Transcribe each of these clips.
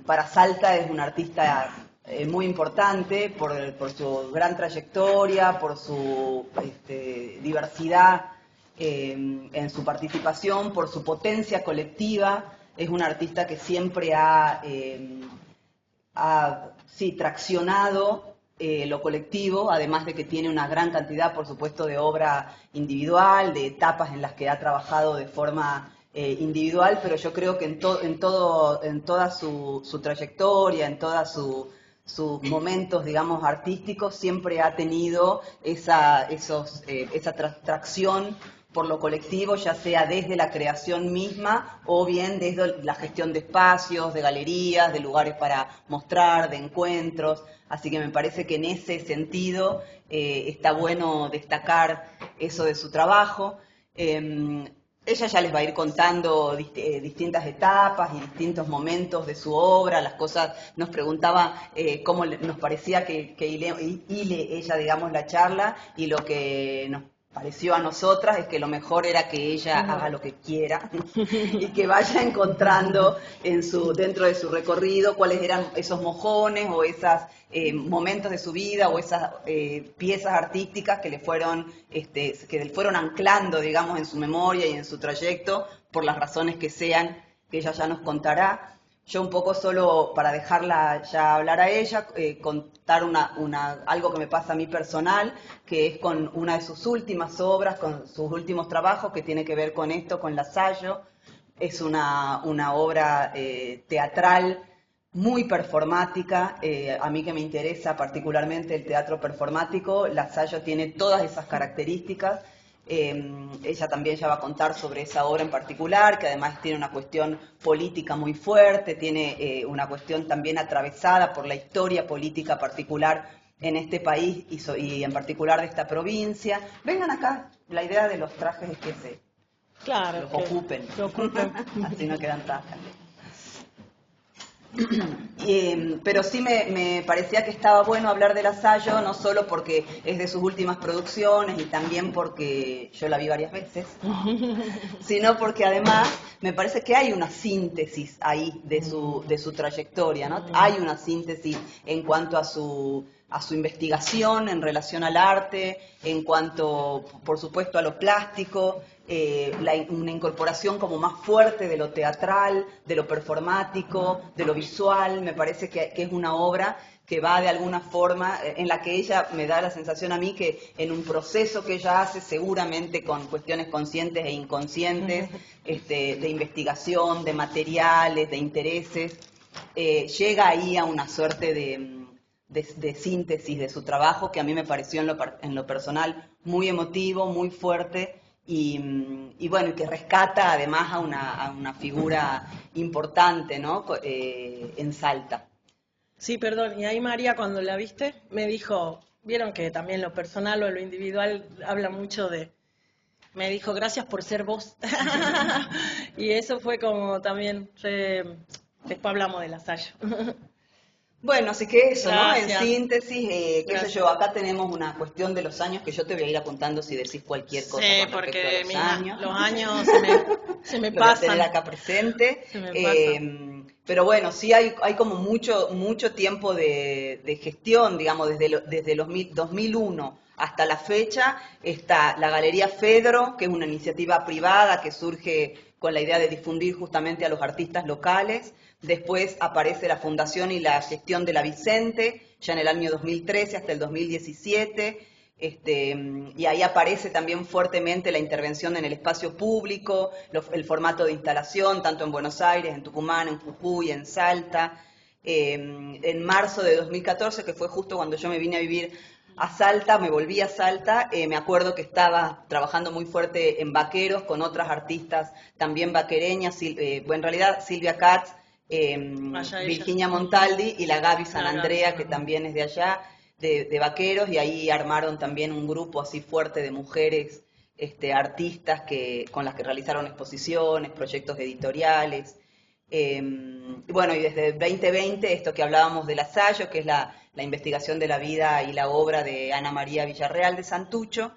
para Salta es un artista muy importante por su gran trayectoria, por su diversidad en su participación, por su potencia colectiva. Es un artista que siempre sí, traccionado lo colectivo, además de que tiene una gran cantidad, por supuesto, de obra individual, de etapas en las que ha trabajado de forma individual, pero yo creo que en toda su trayectoria, en todos sus momentos, digamos, artísticos, siempre ha tenido esa tracción por lo colectivo, ya sea desde la creación misma o bien desde la gestión de espacios, de galerías, de lugares para mostrar, de encuentros. Así que me parece que en ese sentido está bueno destacar eso de su trabajo. Ella ya les va a ir contando distintas etapas y distintos momentos de su obra, las cosas, nos preguntaba cómo nos parecía que ella, digamos, la charla, y lo que nos pareció a nosotras es que lo mejor era que ella haga lo que quiera y que vaya encontrando dentro de su recorrido cuáles eran esos mojones o esos momentos de su vida o esas piezas artísticas que le fueron anclando, digamos, en su memoria y en su trayecto, por las razones que sean, que ella ya nos contará. Yo un poco solo para dejarla ya hablar a ella, contar algo que me pasa a mí personal, que es con una de sus últimas obras, con sus últimos trabajos, que tiene que ver con esto, con Lasallo. Es una obra teatral muy performática. A mí que me interesa particularmente el teatro performático, Lasallo tiene todas esas características. Ella también ya va a contar sobre esa obra en particular, que además tiene una cuestión política muy fuerte, tiene una cuestión también atravesada por la historia política particular en este país y en particular de esta provincia. Vengan acá, la idea de los trajes es que claro, los ocupen, así no quedan tajas. Pero sí me parecía que estaba bueno hablar de Lasallo, no solo porque es de sus últimas producciones y también porque yo la vi varias veces, sino porque además me parece que hay una síntesis ahí de su trayectoria, ¿no? Hay una síntesis en cuanto a su investigación en relación al arte, en cuanto, por supuesto, a lo plástico, una incorporación como más fuerte de lo teatral, de lo performático, de lo visual. Me parece que es una obra que va de alguna forma, en la que ella me da la sensación a mí que en un proceso que ella hace, seguramente con cuestiones conscientes e inconscientes, de investigación, de materiales, de intereses, llega ahí a una suerte de síntesis de su trabajo que a mí me pareció en lo personal muy emotivo, muy fuerte y bueno, y que rescata además a una figura importante, ¿no? En Salta. Sí, perdón, y ahí María cuando la viste me dijo, vieron que también lo personal o lo individual habla mucho de, me dijo, gracias por ser vos. Y eso fue como también, después hablamos de Lasallo. Bueno, así que eso, ¿no? En Gracias, síntesis, qué sé gracias. yo, acá tenemos una cuestión de los años que yo te voy a ir apuntando si decís cualquier cosa Sí, con respecto a porque los años. los años se me Lo voy a tener pasan, acá presente. se me pasan. Pero bueno, sí hay como mucho tiempo de gestión, digamos, desde los 2001 hasta la fecha. Está la Galería Fedro, que es una iniciativa privada que surge con la idea de difundir justamente a los artistas locales. Después aparece la fundación y la gestión de la Vicente, ya en el año 2013 hasta el 2017. Y ahí aparece también fuertemente la intervención en el espacio público, el formato de instalación, tanto en Buenos Aires, en Tucumán, en Jujuy, en Salta. En marzo de 2014, que fue justo cuando yo me vine a vivir a Salta, me volví a Salta, me acuerdo que estaba trabajando muy fuerte en Vaqueros con otras artistas también vaquereñas, en realidad Silvia Katz, Allá ella. Virginia Montaldi y la Gaby San La Gaby Andrea, que Sanandrea. también es de allá, de Vaqueros, y ahí armaron también un grupo así fuerte de mujeres artistas con las que realizaron exposiciones, proyectos editoriales. Bueno, y desde 2020, esto que hablábamos de Lasallo, que es la investigación de la vida y la obra de Ana María Villarreal de Santucho,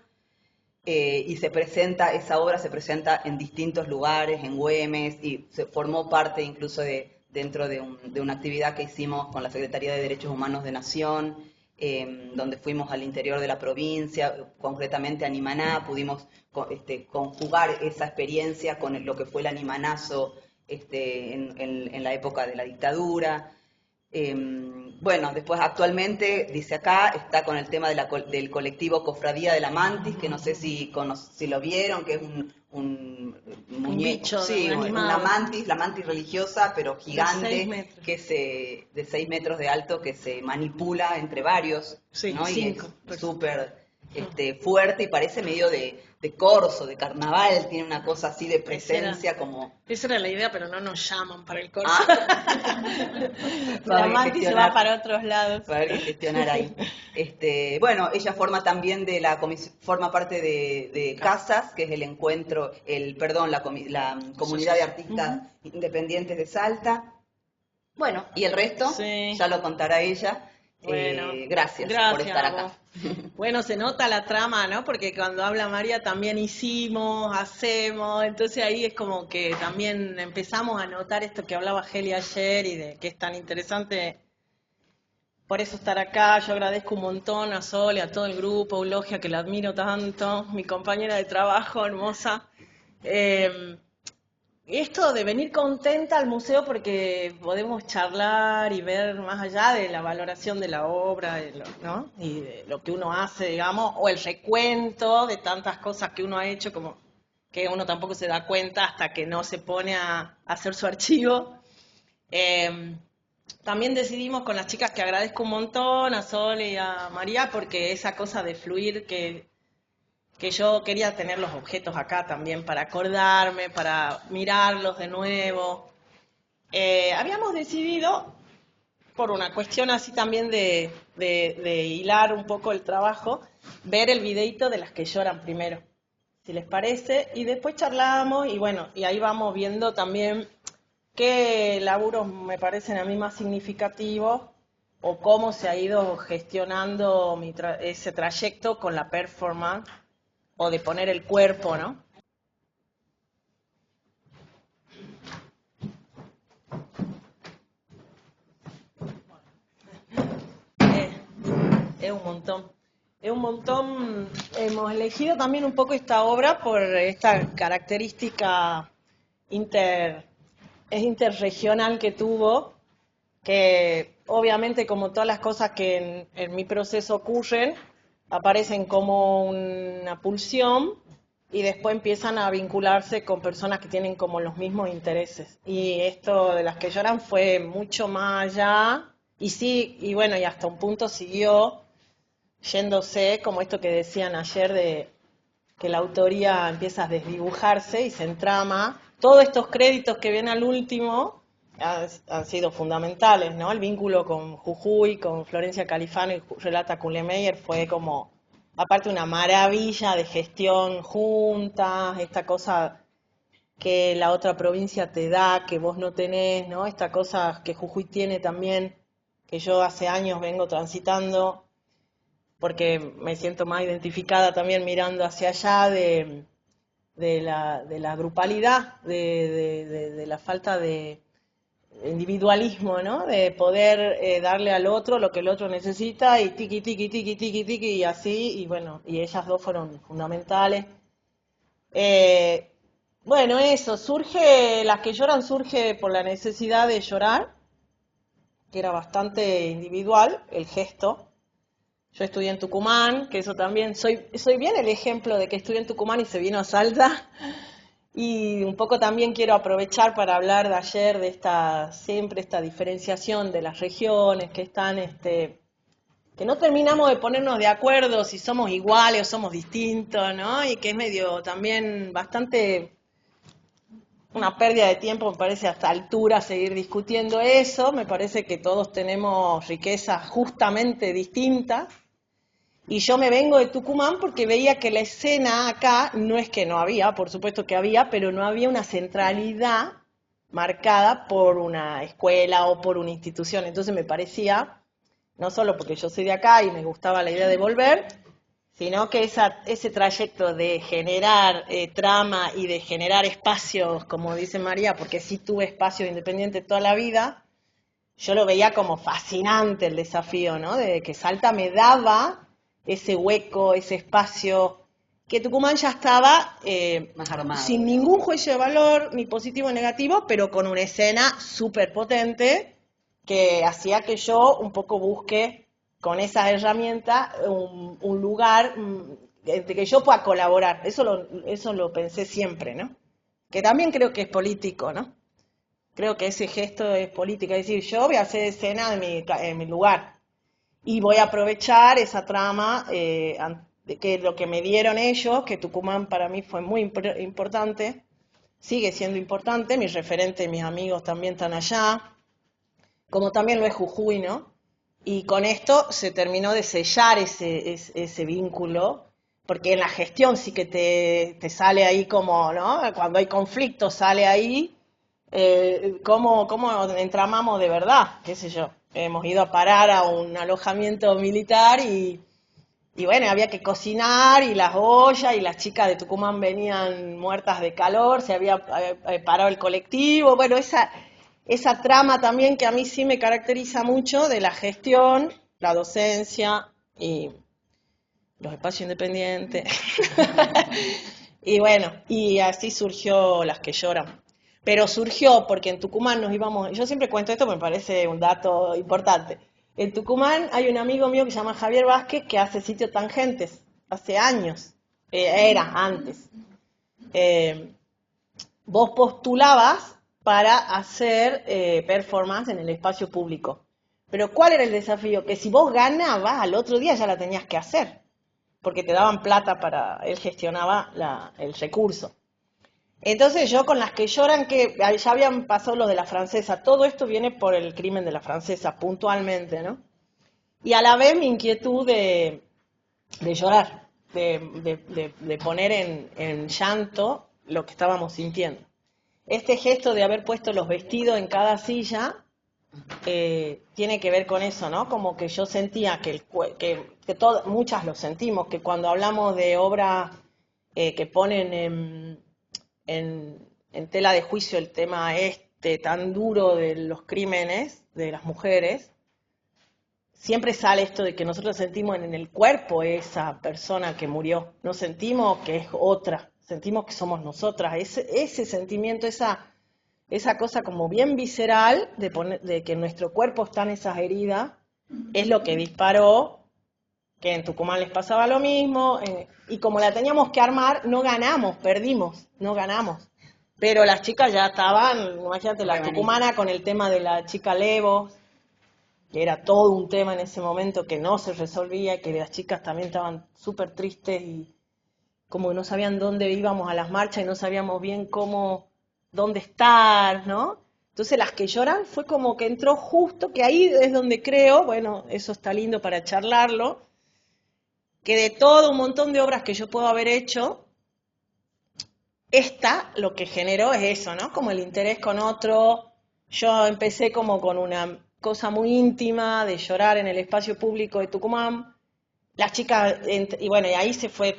y esa obra se presenta en distintos lugares, en Güemes, y se formó parte incluso de dentro de una actividad que hicimos con la Secretaría de Derechos Humanos de Nación, donde fuimos al interior de la provincia, concretamente a Nimaná, pudimos conjugar esa experiencia con lo que fue el animanazo en la época de la dictadura. Bueno, después actualmente, dice acá, está con el tema del colectivo Cofradía de la Mantis, que no sé si lo vieron, que es un muñeco, bicho, sí, un una animal. mantis, la mantis religiosa, pero gigante, De 6 metros. de 6 metros de alto, que se manipula entre varios, Sí, ¿no? Y 5 es personas. súper fuerte y parece medio de corso, de carnaval, tiene una cosa así de presencia como... Esa era la idea, pero no nos llaman para el corso. Va a La haber que mantis se gestionar. va para otros lados. Va a haber que gestionar ahí. Bueno, ella forma también forma parte de CASAS, que es el encuentro, la comunidad de artistas independientes de Salta. Bueno, y el resto Sí. ya lo contará ella. Bueno, gracias por estar a acá. vos. Bueno, se nota la trama, ¿no? Porque cuando habla María también hicimos, hacemos, entonces ahí es como que también empezamos a notar esto que hablaba Geli ayer y de que es tan interesante. Por eso estar acá, yo agradezco un montón a Sol y a todo el grupo, Eulogia, que la admiro tanto, mi compañera de trabajo hermosa. Esto de venir contenta al museo porque podemos charlar y ver más allá de la valoración de la obra, ¿no? Y de lo que uno hace, digamos, o el recuento de tantas cosas que uno ha hecho, como que uno tampoco se da cuenta hasta que no se pone a hacer su archivo. También decidimos con las chicas, que agradezco un montón a Sol y a María, porque esa cosa de fluir que yo quería tener los objetos acá también para acordarme, para mirarlos de nuevo. Habíamos decidido, por una cuestión así también de hilar un poco el trabajo, ver el videíto de las que lloran primero, si les parece, y después charlamos y bueno, y ahí vamos viendo también qué laburos me parecen a mí más significativos o cómo se ha ido gestionando ese trayecto con la performance o de poner el cuerpo, ¿no? Es un montón. Es un montón. Hemos elegido también un poco esta obra por esta característica interregional que tuvo, que obviamente, como todas las cosas que en mi proceso ocurren, aparecen como una pulsión y después empiezan a vincularse con personas que tienen como los mismos intereses. Y esto de las que lloran fue mucho más allá, y sí, y bueno, y hasta un punto siguió yéndose, como esto que decían ayer, de que la autoría empieza a desdibujarse y se entrama. Todos estos créditos que vienen al último han sido fundamentales, ¿no? El vínculo con Jujuy, con Florencia Califano y Relata Kuhlemeyer fue como, aparte, una maravilla de gestión juntas, esta cosa que la otra provincia te da, que vos no tenés, ¿no? Esta cosa que Jujuy tiene también, que yo hace años vengo transitando, porque me siento más identificada también mirando hacia allá de la grupalidad, de la falta de individualismo, ¿no? De poder darle al otro lo que el otro necesita y tiqui, tiqui, tiqui, tiqui, tiqui, y así, y bueno, y ellas dos fueron fundamentales. Bueno, eso, las que lloran surge por la necesidad de llorar, que era bastante individual, el gesto. Yo estudié en Tucumán, que eso también, soy bien el ejemplo de que estudié en Tucumán y se vino a Salta. Y un poco también quiero aprovechar para hablar de ayer, de siempre esta diferenciación de las regiones, que están, que no terminamos de ponernos de acuerdo si somos iguales o somos distintos, ¿no? Y que es medio también bastante una pérdida de tiempo, me parece, hasta altura seguir discutiendo eso. Me parece que todos tenemos riquezas justamente distintas. Y yo me vengo de Tucumán porque veía que la escena acá, no es que no había, por supuesto que había, pero no había una centralidad marcada por una escuela o por una institución. Entonces me parecía, no solo porque yo soy de acá y me gustaba la idea de volver, sino que ese trayecto de generar trama y de generar espacios, como dice María, porque sí tuve espacios independientes toda la vida, yo lo veía como fascinante el desafío, ¿no? De que Salta me daba ese hueco, ese espacio, que Tucumán ya estaba Más armado, sin ningún juicio de valor, ni positivo ni negativo, pero con una escena súper potente que hacía que yo un poco busque con esas herramientas un lugar de que yo pueda colaborar. Eso lo pensé siempre, ¿no? Que también creo que es político, ¿no? Creo que ese gesto es político, es decir, yo voy a hacer escena en mi lugar y voy a aprovechar esa trama, que lo que me dieron ellos, que Tucumán para mí fue muy importante, sigue siendo importante, mis referentes, mis amigos también están allá, como también lo es Jujuy, ¿no? Y con esto se terminó de sellar ese vínculo, porque en la gestión sí que te sale ahí como, ¿no? Cuando hay conflicto sale ahí cómo entramamos de verdad, qué sé yo. Hemos ido a parar a un alojamiento militar y bueno, había que cocinar y las ollas y las chicas de Tucumán venían muertas de calor, se había parado el colectivo, bueno, esa trama también que a mí sí me caracteriza mucho de la gestión, la docencia y los espacios independientes. Y bueno, y así surgió Las que lloran. Pero surgió porque en Tucumán nos íbamos, yo siempre cuento esto, me parece un dato importante. En Tucumán hay un amigo mío que se llama Javier Vázquez que hace Sitio Tangentes, hace años, era antes. Vos postulabas para hacer performance en el espacio público. Pero ¿cuál era el desafío? Que si vos ganabas, al otro día ya la tenías que hacer, porque te daban plata él gestionaba el recurso. Entonces yo con Las que lloran, que ya habían pasado lo de la francesa, todo esto viene por el crimen de la francesa, puntualmente, ¿no? Y a la vez mi inquietud de llorar, de poner en llanto lo que estábamos sintiendo. Este gesto de haber puesto los vestidos en cada silla tiene que ver con eso, ¿no? Como que yo sentía que muchas lo sentimos, que cuando hablamos de obras que ponen en tela de juicio el tema tan duro de los crímenes de las mujeres, siempre sale esto de que nosotros sentimos en el cuerpo esa persona que murió, no sentimos que es otra, sentimos que somos nosotras, ese sentimiento, esa cosa como bien visceral de que en nuestro cuerpo están esas heridas, es lo que disparó, que en Tucumán les pasaba lo mismo, y como la teníamos que armar, no ganamos, perdimos, no ganamos. Pero las chicas ya estaban, imagínate, la tucumana con el tema de la chica Levo, que era todo un tema en ese momento que no se resolvía, que las chicas también estaban súper tristes y como que no sabían dónde íbamos a las marchas y no sabíamos bien dónde estar, ¿no? Entonces Las que lloran fue como que entró justo, que ahí es donde creo, bueno, eso está lindo para charlarlo, que de todo un montón de obras que yo puedo haber hecho, lo que generó es eso, ¿no? Como el interés con otro. Yo empecé como con una cosa muy íntima de llorar en el espacio público de Tucumán. Las chicas, y bueno, y ahí se fue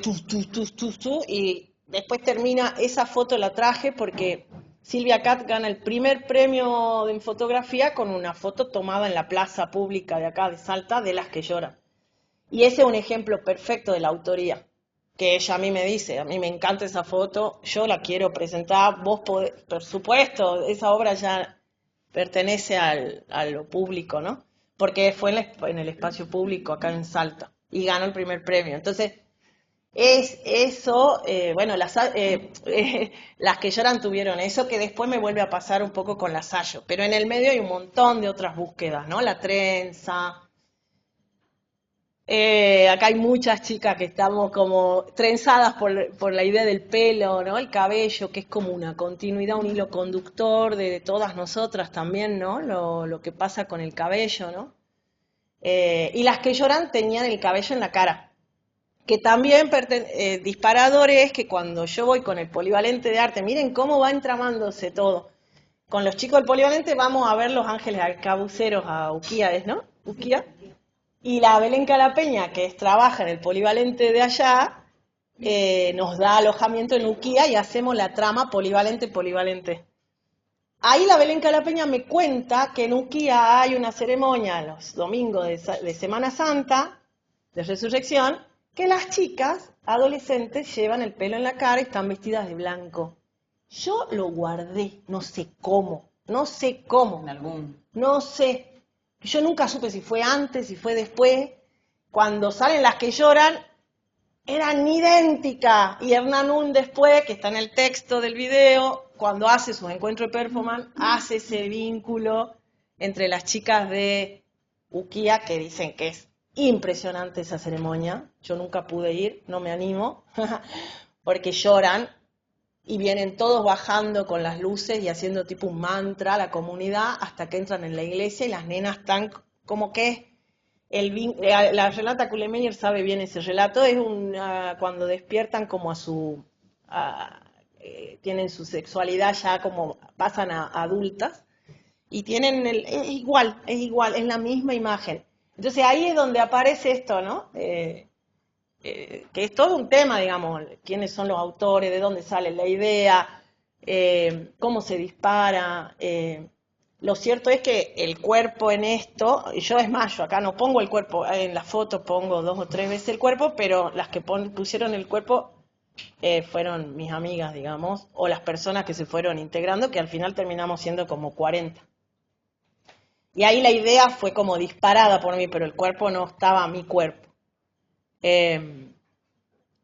y después termina, esa foto la traje porque Silvia Cat gana el primer premio en fotografía con una foto tomada en la plaza pública de acá de Salta de Las que lloran. Y ese es un ejemplo perfecto de la autoría, que ella a mí me dice, a mí me encanta esa foto, yo la quiero presentar, vos podés, por supuesto, esa obra ya pertenece a lo público, ¿no? Porque fue en el espacio público acá en Salta y ganó el primer premio. Entonces, es eso, bueno, las que lloran tuvieron eso, que después me vuelve a pasar un poco con la Sayo, pero en el medio hay un montón de otras búsquedas, ¿no? La trenza. Acá hay muchas chicas que estamos como trenzadas por la idea del pelo, ¿no? El cabello, que es como una continuidad, un hilo conductor de todas nosotras también, ¿no? Lo que pasa con el cabello, ¿no? Y Las que lloran tenían el cabello en la cara, que también disparador es que cuando yo voy con el polivalente de arte, miren cómo va entramándose todo. Con los chicos del polivalente vamos a ver Los Ángeles Arcabuceros a Uquía, ¿no? Uquía. Y la Belén Calapeña, que trabaja en el polivalente de allá, nos da alojamiento en Uquía y hacemos la trama polivalente. Ahí la Belén Calapeña me cuenta que en Uquía hay una ceremonia los domingos de Semana Santa, de Resurrección, que las chicas adolescentes llevan el pelo en la cara y están vestidas de blanco. Yo lo guardé, no sé cómo, En algún... no sé. Yo nunca supe si fue antes, si fue después. Cuando salen las que lloran, eran idénticas. Y Hernán Un después, que está en el texto del video, cuando hace sus encuentros de performance, hace ese vínculo entre las chicas de Uquía, que dicen que es impresionante esa ceremonia. Yo nunca pude ir, no me animo, porque lloran y vienen todos bajando con las luces y haciendo tipo un mantra a la comunidad hasta que entran en la iglesia y las nenas están como que la relata Kulemeyer sabe bien ese relato, es cuando despiertan como tienen su sexualidad ya como pasan a adultas y tienen es igual, es la misma imagen. Entonces ahí es donde aparece esto, ¿no? Que es todo un tema, digamos, quiénes son los autores, de dónde sale la idea, cómo se dispara. Lo cierto es que el cuerpo en esto, yo es más, yo acá no pongo el cuerpo, en la foto pongo 2 o 3 veces el cuerpo, pero las que pusieron el cuerpo fueron mis amigas, digamos, o las personas que se fueron integrando, que al final terminamos siendo como 40. Y ahí la idea fue como disparada por mí, pero el cuerpo no estaba a mi cuerpo.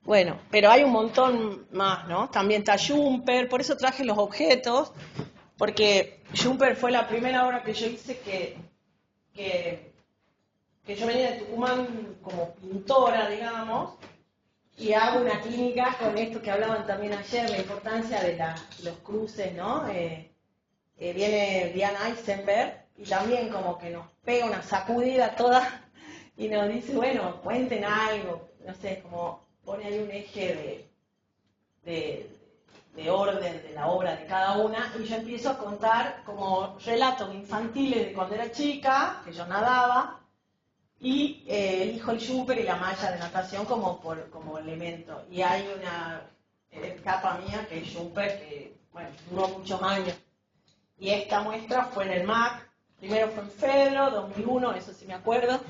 Bueno, pero hay un montón más, ¿no? También está Jumper, por eso traje los objetos, porque Jumper fue la primera obra que yo hice que yo venía de Tucumán como pintora, digamos, y hago una clínica con esto que hablaban también ayer, la importancia de los cruces, ¿no? Viene Diana Eisenberg y también como que nos pega una sacudida toda y nos dice, bueno, cuenten algo, no sé, como pone ahí un eje de orden de la obra de cada una, y yo empiezo a contar como relatos infantiles de cuando era chica, que yo nadaba, y elijo el jumper y la malla de natación como elemento. Y hay una etapa mía que es jumper, que bueno, duró muchos años. Y esta muestra fue en el MAC, primero fue en Fedro, 2001, eso sí me acuerdo,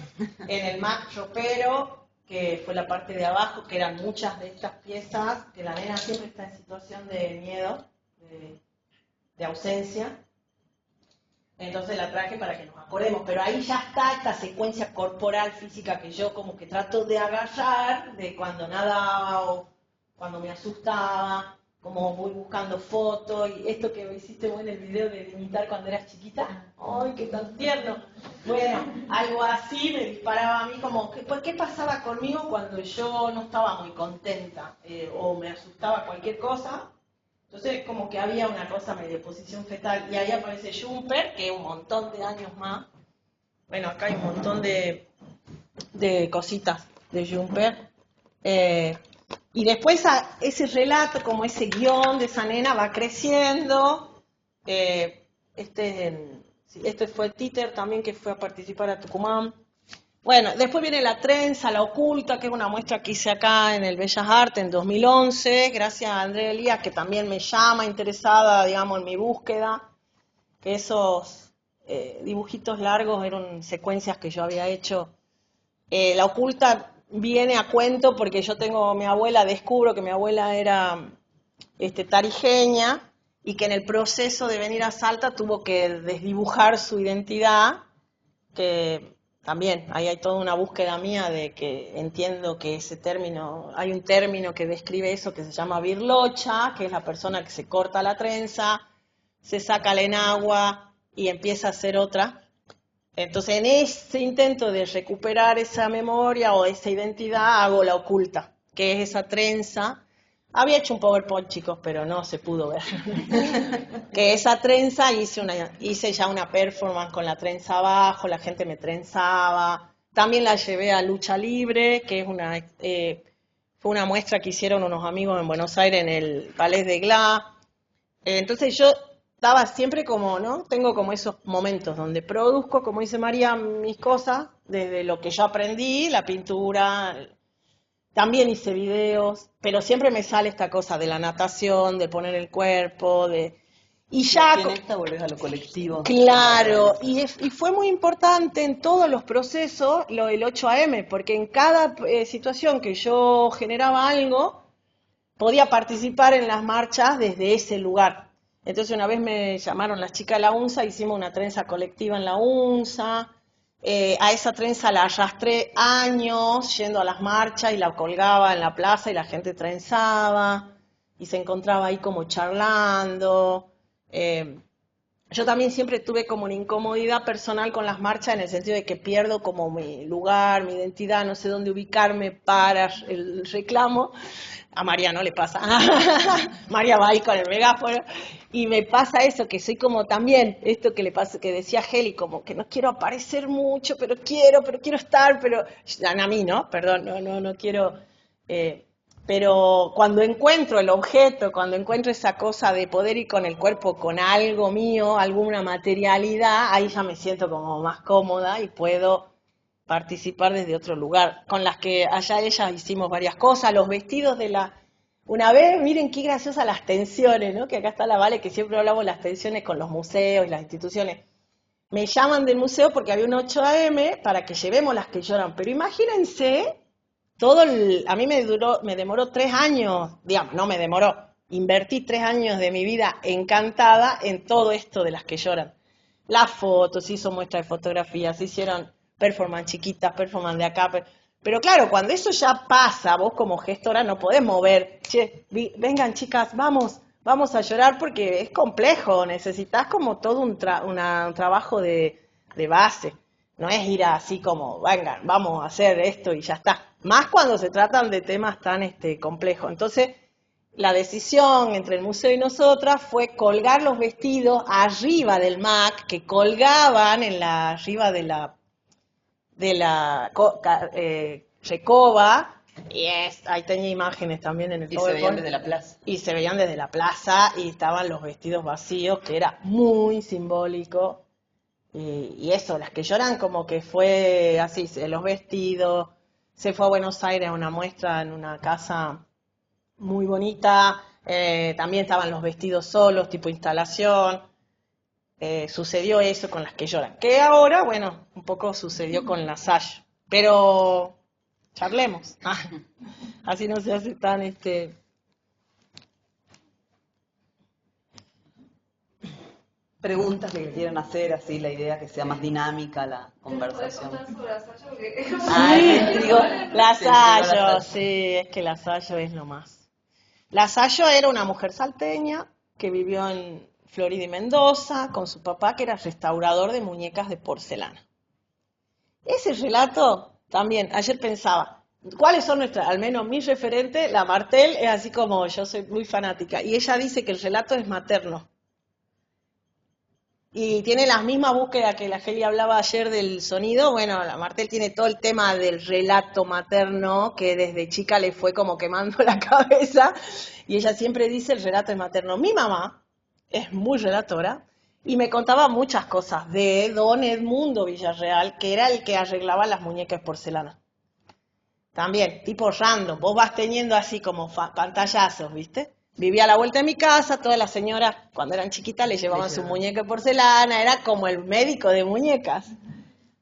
en el MAC ropero, que fue la parte de abajo, que eran muchas de estas piezas, que la nena siempre está en situación de miedo, de ausencia. Entonces la traje para que nos acordemos, pero ahí ya está esta secuencia corporal, física, que yo como que trato de agarrar de cuando nadaba o cuando me asustaba, como voy buscando fotos, y esto que hiciste vos en el video de imitar cuando eras chiquita, ¡ay, qué tan tierno! Bueno, algo así me disparaba a mí como, ¿qué pasaba conmigo cuando yo no estaba muy contenta o me asustaba cualquier cosa? Entonces como que había una cosa medio posición fetal, y ahí aparece Jumper, que es un montón de años más. Bueno, acá hay un montón de cositas de Jumper. Y después ese relato, como ese guión de esa nena va creciendo. Este fue Títer también, que fue a participar a Tucumán. Bueno, después viene La Trenza, La Oculta, que es una muestra que hice acá en el Bellas Artes en 2011, gracias a Andrea Elías, que también me llama interesada, digamos, en mi búsqueda, que esos dibujitos largos eran secuencias que yo había hecho. La Oculta viene a cuento porque yo tengo mi abuela, descubro que mi abuela era tarijeña y que en el proceso de venir a Salta tuvo que desdibujar su identidad, que también ahí hay toda una búsqueda mía de que entiendo que ese término, hay un término que describe eso que se llama birlocha, que es la persona que se corta la trenza, se saca la enagua y empieza a hacer otra. Entonces, en ese intento de recuperar esa memoria o esa identidad, hago La Oculta, que es esa trenza. Había hecho un PowerPoint, chicos, pero no se pudo ver. Que esa trenza, hice ya una performance con la trenza abajo, la gente me trenzaba. También la llevé a Lucha Libre, que es fue una muestra que hicieron unos amigos en Buenos Aires en el Ballet de Glas. Entonces yo estaba siempre como, ¿no? Tengo como esos momentos donde produzco, como dice María, mis cosas, desde lo que yo aprendí, la pintura, también hice videos, pero siempre me sale esta cosa de la natación, de poner el cuerpo, de... Y ya... En esta volvés a lo colectivo. Claro, y fue muy importante en todos los procesos lo del 8 AM, porque en cada situación que yo generaba algo, podía participar en las marchas desde ese lugar. Entonces una vez me llamaron las chicas de la UNSA, hicimos una trenza colectiva en la UNSA, a esa trenza la arrastré años yendo a las marchas y la colgaba en la plaza y la gente trenzaba y se encontraba ahí como charlando. Yo también siempre tuve como una incomodidad personal con las marchas en el sentido de que pierdo como mi lugar, mi identidad, no sé dónde ubicarme para el reclamo. A María no le pasa. María va ahí con el megáfono y me pasa eso, que soy como también, esto que le pasa, que decía Heli, como que no quiero aparecer mucho, pero quiero estar, pero a mí, ¿no? Perdón, no quiero... pero cuando encuentro el objeto, cuando encuentro esa cosa de poder ir con el cuerpo, con algo mío, alguna materialidad, ahí ya me siento como más cómoda y puedo participar desde otro lugar. Con las que allá ellas hicimos varias cosas, los vestidos de la... Una vez, miren qué graciosas las tensiones, ¿no? Que acá está la Vale, que siempre hablamos las tensiones con los museos y las instituciones. Me llaman del museo porque había un 8 AM para que llevemos las que lloran, pero imagínense a mí me demoró 3 años, digamos, no me demoró, invertí 3 años de mi vida encantada en todo esto de las que lloran. Las fotos, se hizo muestra de fotografías, se hicieron performance chiquitas, performance de acá, pero claro, cuando eso ya pasa, vos como gestora no podés mover, che, vengan chicas, vamos a llorar porque es complejo, necesitas como todo un trabajo de base. No es ir así como, vengan, vamos a hacer esto y ya está. Más cuando se tratan de temas tan complejos. Entonces, la decisión entre el museo y nosotras fue colgar los vestidos arriba del MAC, que colgaban arriba de la recoba, y ahí tenía imágenes también en el PowerPoint. Y se veían desde la plaza. Y se veían desde la plaza y estaban los vestidos vacíos, que era muy simbólico. Y eso, las que lloran como que fue así, los vestidos, se fue a Buenos Aires a una muestra en una casa muy bonita, también estaban los vestidos solos, tipo instalación, sucedió eso con las que lloran, que ahora, bueno, un poco sucedió con la Sash, pero charlemos, así no se hace tan Preguntas que quieran hacer, así la idea que sea más dinámica la conversación. Digo, Lasallo, sí, es que Lasallo es lo más. Lasallo era una mujer salteña que vivió en Florida y Mendoza con su papá, que era restaurador de muñecas de porcelana. Ese relato también, ayer pensaba, ¿cuáles son nuestras? Al menos mi referente, la Martel, es así como yo soy muy fanática, y ella dice que el relato es materno. Y tiene las mismas búsquedas que la Geli hablaba ayer del sonido. Bueno, la Martel tiene todo el tema del relato materno que desde chica le fue como quemando la cabeza. Y ella siempre dice el relato es materno. Mi mamá es muy relatora y me contaba muchas cosas de don Edmundo Villarreal, que era el que arreglaba las muñecas de porcelana. También, tipo random. Vos vas teniendo así como pantallazos, ¿viste? Vivía a la vuelta de mi casa, todas las señoras, cuando eran chiquitas, le llevaban su muñeca de porcelana, era como el médico de muñecas.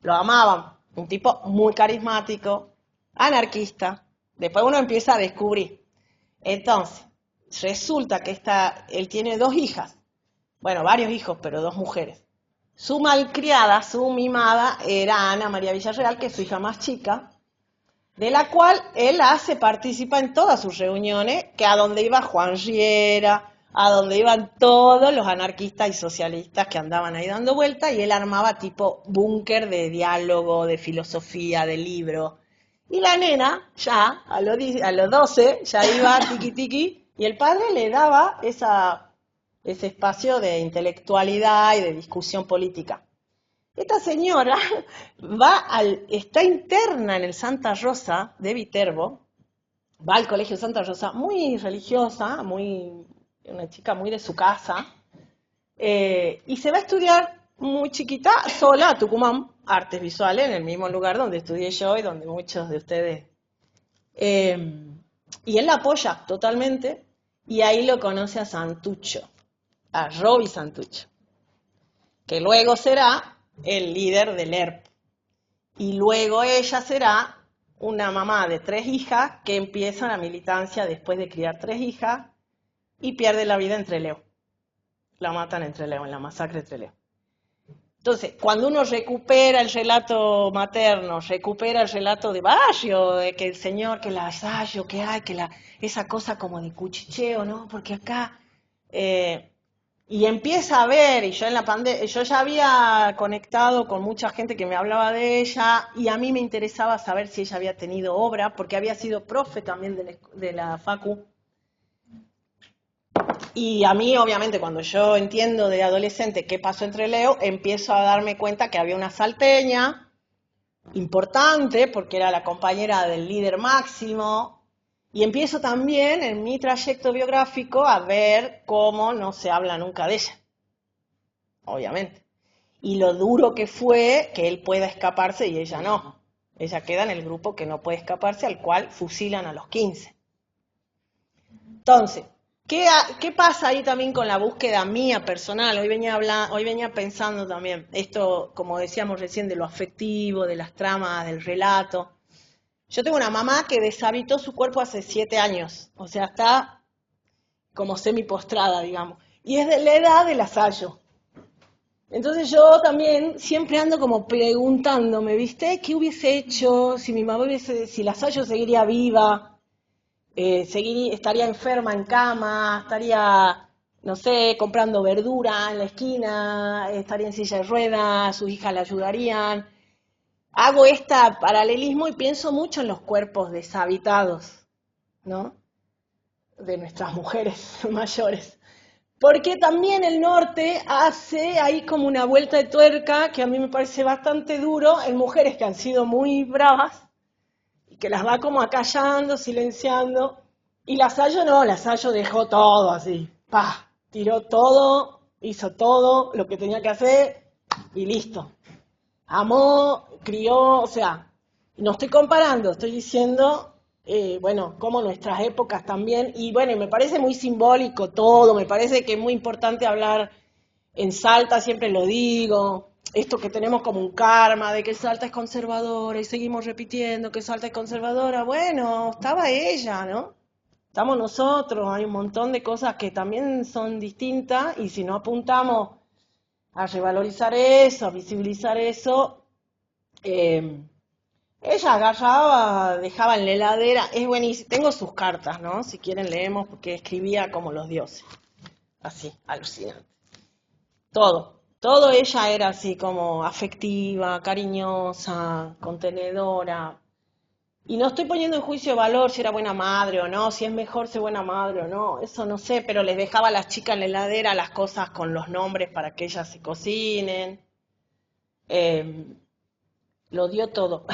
Lo amaban, un tipo muy carismático, anarquista. Después uno empieza a descubrir. Entonces, resulta que él tiene 2 hijas, bueno, varios hijos, pero 2 mujeres. Su malcriada, su mimada, era Ana María Villarreal, que es su hija más chica, de la cual él participa en todas sus reuniones, que a donde iba Juan Riera, a donde iban todos los anarquistas y socialistas que andaban ahí dando vueltas, y él armaba tipo búnker de diálogo, de filosofía, de libro. Y la nena, ya, a los 12, ya iba tiqui tiqui, y el padre le daba ese espacio de intelectualidad y de discusión política. Esta señora está interna en el Santa Rosa de Viterbo, va al colegio Santa Rosa, muy religiosa, una chica muy de su casa, Y se va a estudiar muy chiquita, sola, a Tucumán, artes visuales, en el mismo lugar donde estudié yo y donde muchos de ustedes. Y él la apoya totalmente, y ahí lo conoce a Santucho, a Roby Santucho, que luego será el líder del ERP. Y luego ella será una mamá de 3 hijas que empieza la militancia después de criar 3 hijas y pierde la vida en Trelew. La matan en Trelew, en la masacre de Trelew. Entonces, cuando uno recupera el relato materno, recupera el relato de barrio, de que el señor, que el asallo que hay, que esa cosa como de cuchicheo, ¿no? Porque acá... y empieza a ver, y yo en la pandemia, yo ya había conectado con mucha gente que me hablaba de ella, y a mí me interesaba saber si ella había tenido obra, porque había sido profe también de la Facu. Y a mí, obviamente, cuando yo entiendo de adolescente qué pasó entre Leo, empiezo a darme cuenta que había una salteña importante, porque era la compañera del líder máximo, y empiezo también en mi trayecto biográfico a ver cómo no se habla nunca de ella, obviamente. Y lo duro que fue que él pueda escaparse y ella no. Ella queda en el grupo que no puede escaparse, al cual fusilan a los 15. Entonces, ¿qué pasa ahí también con la búsqueda mía personal? Hoy venía pensando también, esto, como decíamos recién, de lo afectivo, de las tramas, del relato. Yo tengo una mamá que deshabitó su cuerpo hace 7 años, o sea, está como semi-postrada, digamos, y es de la edad del asallo. Entonces yo también siempre ando como preguntándome, ¿viste? ¿Qué hubiese hecho si mi mamá si la Sayo seguiría viva? Estaría enferma en cama, estaría, no sé, comprando verdura en la esquina, estaría en silla de ruedas, sus hijas la ayudarían. Hago este paralelismo y pienso mucho en los cuerpos deshabitados, ¿no? De nuestras mujeres mayores. Porque también el norte hace ahí como una vuelta de tuerca que a mí me parece bastante duro en mujeres que han sido muy bravas y que las va como acallando, silenciando. Y la Sayo no, la Sayo dejó todo así, tiró todo, hizo todo lo que tenía que hacer y listo. Amó, crió, o sea, no estoy comparando, estoy diciendo, bueno, como nuestras épocas también, y bueno, me parece muy simbólico todo, me parece que es muy importante hablar en Salta, siempre lo digo, esto que tenemos como un karma de que Salta es conservadora y seguimos repitiendo que Salta es conservadora, bueno, estaba ella, ¿no? Estamos nosotros, hay un montón de cosas que también son distintas y si no apuntamos a revalorizar eso, a visibilizar eso, ella agarraba, dejaba en la heladera, es buenísimo, tengo sus cartas, ¿no? Si quieren leemos, porque escribía como los dioses, así, alucinante. Todo ella era así como afectiva, cariñosa, contenedora. Y no estoy poniendo en juicio de valor si era buena madre o no, si es mejor ser buena madre o no, eso no sé, pero les dejaba a las chicas en la heladera las cosas con los nombres para que ellas se cocinen. Lo dio todo.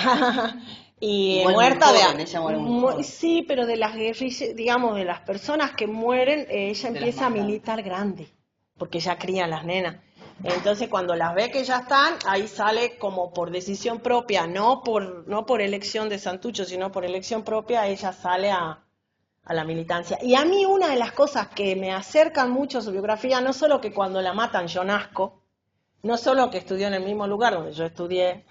Y igual muy muerta joven, ella muere muy joven. sí, pero de las guerrillas, digamos, de las personas que mueren, ella empieza a militar grande, porque ya crían las nenas. Entonces cuando las ve que ya están, ahí sale como por decisión propia, no por elección de Santucho, sino por elección propia, ella sale a la militancia. Y a mí una de las cosas que me acercan mucho a su biografía, no solo que cuando la matan yo nazco, no solo que estudió en el mismo lugar donde yo estudié,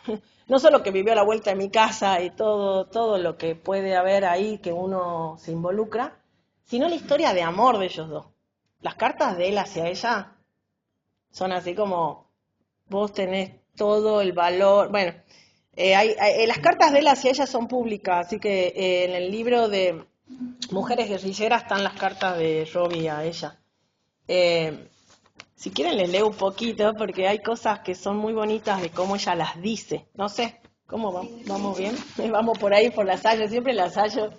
no solo que vivió a la vuelta de mi casa y todo lo que puede haber ahí que uno se involucra, sino la historia de amor de ellos dos. Las cartas de él hacia ella son así como, vos tenés todo el valor, bueno, las cartas de él hacia ella son públicas, así que en el libro de Mujeres Guerrilleras están las cartas de Roby a ella. Si quieren les leo un poquito porque hay cosas que son muy bonitas de cómo ella las dice. No sé, ¿cómo vamos? ¿Vamos bien? Vamos por ahí por la Sayo, siempre la Sayo.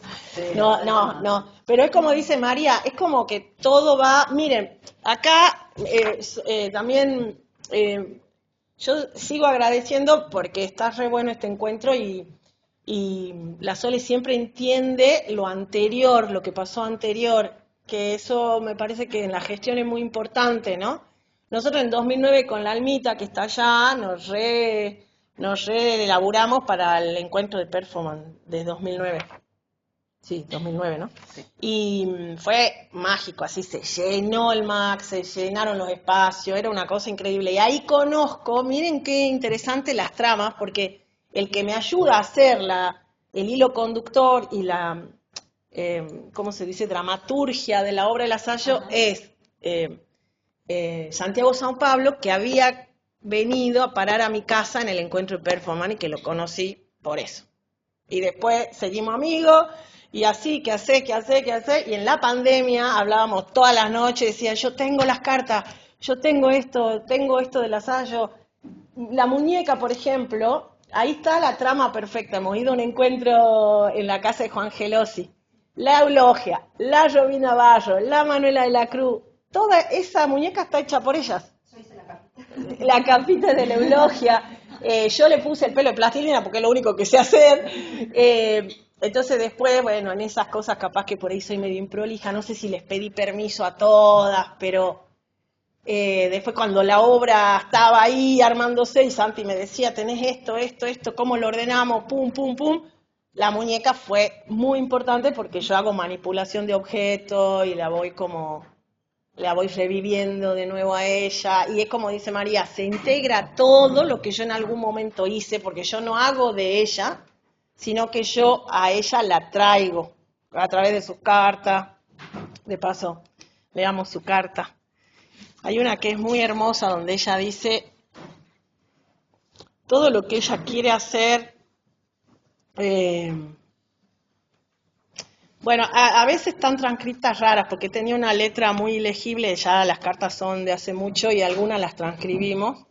No. Pero es como dice María, es como que todo va... Miren, acá también yo sigo agradeciendo porque está re bueno este encuentro y la Sole siempre entiende lo anterior, lo que pasó anterior, que eso me parece que en la gestión es muy importante, ¿no? Nosotros en 2009 con la Almita, que está allá, nos reelaboramos para el encuentro de performance de 2009. Sí, 2009, ¿no? Sí. Y fue mágico, así se llenó el MAC, se llenaron los espacios, era una cosa increíble. Y ahí conozco, miren qué interesante las tramas, porque el que me ayuda a hacer el hilo conductor y la, ¿cómo se dice?, dramaturgia de la obra del Lasallo es Santiago San Pablo, que había venido a parar a mi casa en el encuentro de performance y que lo conocí por eso. Y después seguimos amigos, y así, ¿qué hacer? Y en la pandemia hablábamos todas las noches, decía, yo tengo las cartas, yo tengo esto del Lasallo. La muñeca, por ejemplo, ahí está la trama perfecta. Hemos ido a un encuentro en la casa de Juan Gelosi. La Eulogia, la Robina Barro, la Manuela de la Cruz, toda esa muñeca está hecha por ellas. Yo hice la capita. La capita de la Eulogia. Yo le puse el pelo de plastilina porque es lo único que sé hacer. Entonces después, bueno, en esas cosas capaz que por ahí soy medio improlija, no sé si les pedí permiso a todas, pero después cuando la obra estaba ahí armándose y Santi me decía, tenés esto, ¿cómo lo ordenamos? Pum, pum, pum. La muñeca fue muy importante porque yo hago manipulación de objetos y la voy reviviendo de nuevo a ella, y es como dice María, se integra todo lo que yo en algún momento hice, porque yo no hago de ella, sino que yo a ella la traigo a través de sus cartas. De paso, leamos su carta. Hay una que es muy hermosa donde ella dice todo lo que ella quiere hacer. Bueno, a veces están transcritas raras porque tenía una letra muy ilegible, ya las cartas son de hace mucho y algunas las transcribimos.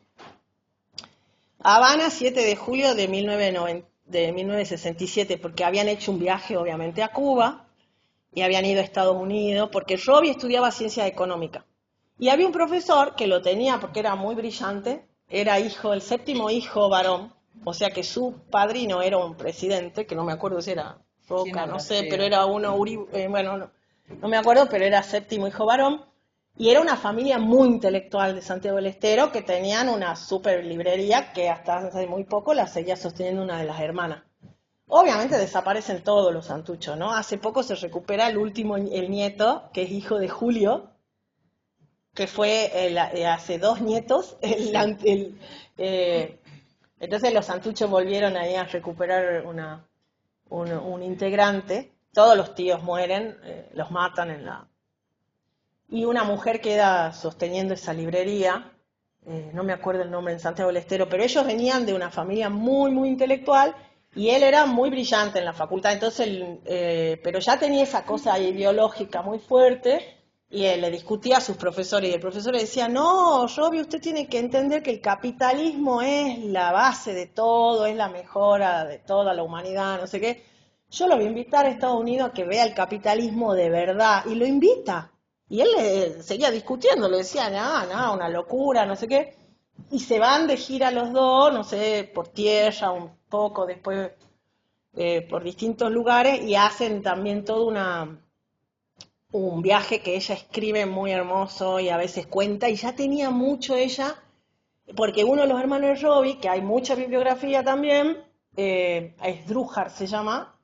Habana, 7 de julio de 1967, porque habían hecho un viaje obviamente a Cuba y habían ido a Estados Unidos, porque Robbie estudiaba ciencia económica. Y había un profesor que lo tenía porque era muy brillante, era el 7º hijo varón, o sea que su padrino era un presidente, que no me acuerdo si era Roca, no sé, pero era uno, bueno, no me acuerdo, pero era 7º hijo varón, y era una familia muy intelectual de Santiago del Estero, que tenían una super librería que hasta hace muy poco la seguía sosteniendo una de las hermanas. Obviamente desaparecen todos los santuchos, ¿no? Hace poco se recupera el nieto, que es hijo de Julio, que fue hace 2 nietos, entonces los santuchos volvieron ahí a recuperar un integrante. Todos los tíos mueren, los matan y una mujer queda sosteniendo esa librería, no me acuerdo el nombre en Santiago del Estero, pero ellos venían de una familia muy, muy intelectual y él era muy brillante en la facultad, entonces, pero ya tenía esa cosa ideológica muy fuerte y él le discutía a sus profesores y el profesor le decía, no, Robbie, usted tiene que entender que el capitalismo es la base de todo, es la mejora de toda la humanidad, no sé qué. Yo lo voy a invitar a Estados Unidos a que vea el capitalismo de verdad y lo invita. Y él le seguía discutiendo, le decía, no, una locura, no sé qué. Y se van de gira los dos, no sé, por tierra, un poco después por distintos lugares y hacen también todo un viaje que ella escribe muy hermoso y a veces cuenta, y ya tenía mucho ella, porque uno de los hermanos de Robbie, que hay mucha bibliografía también, Esdrújar se llama,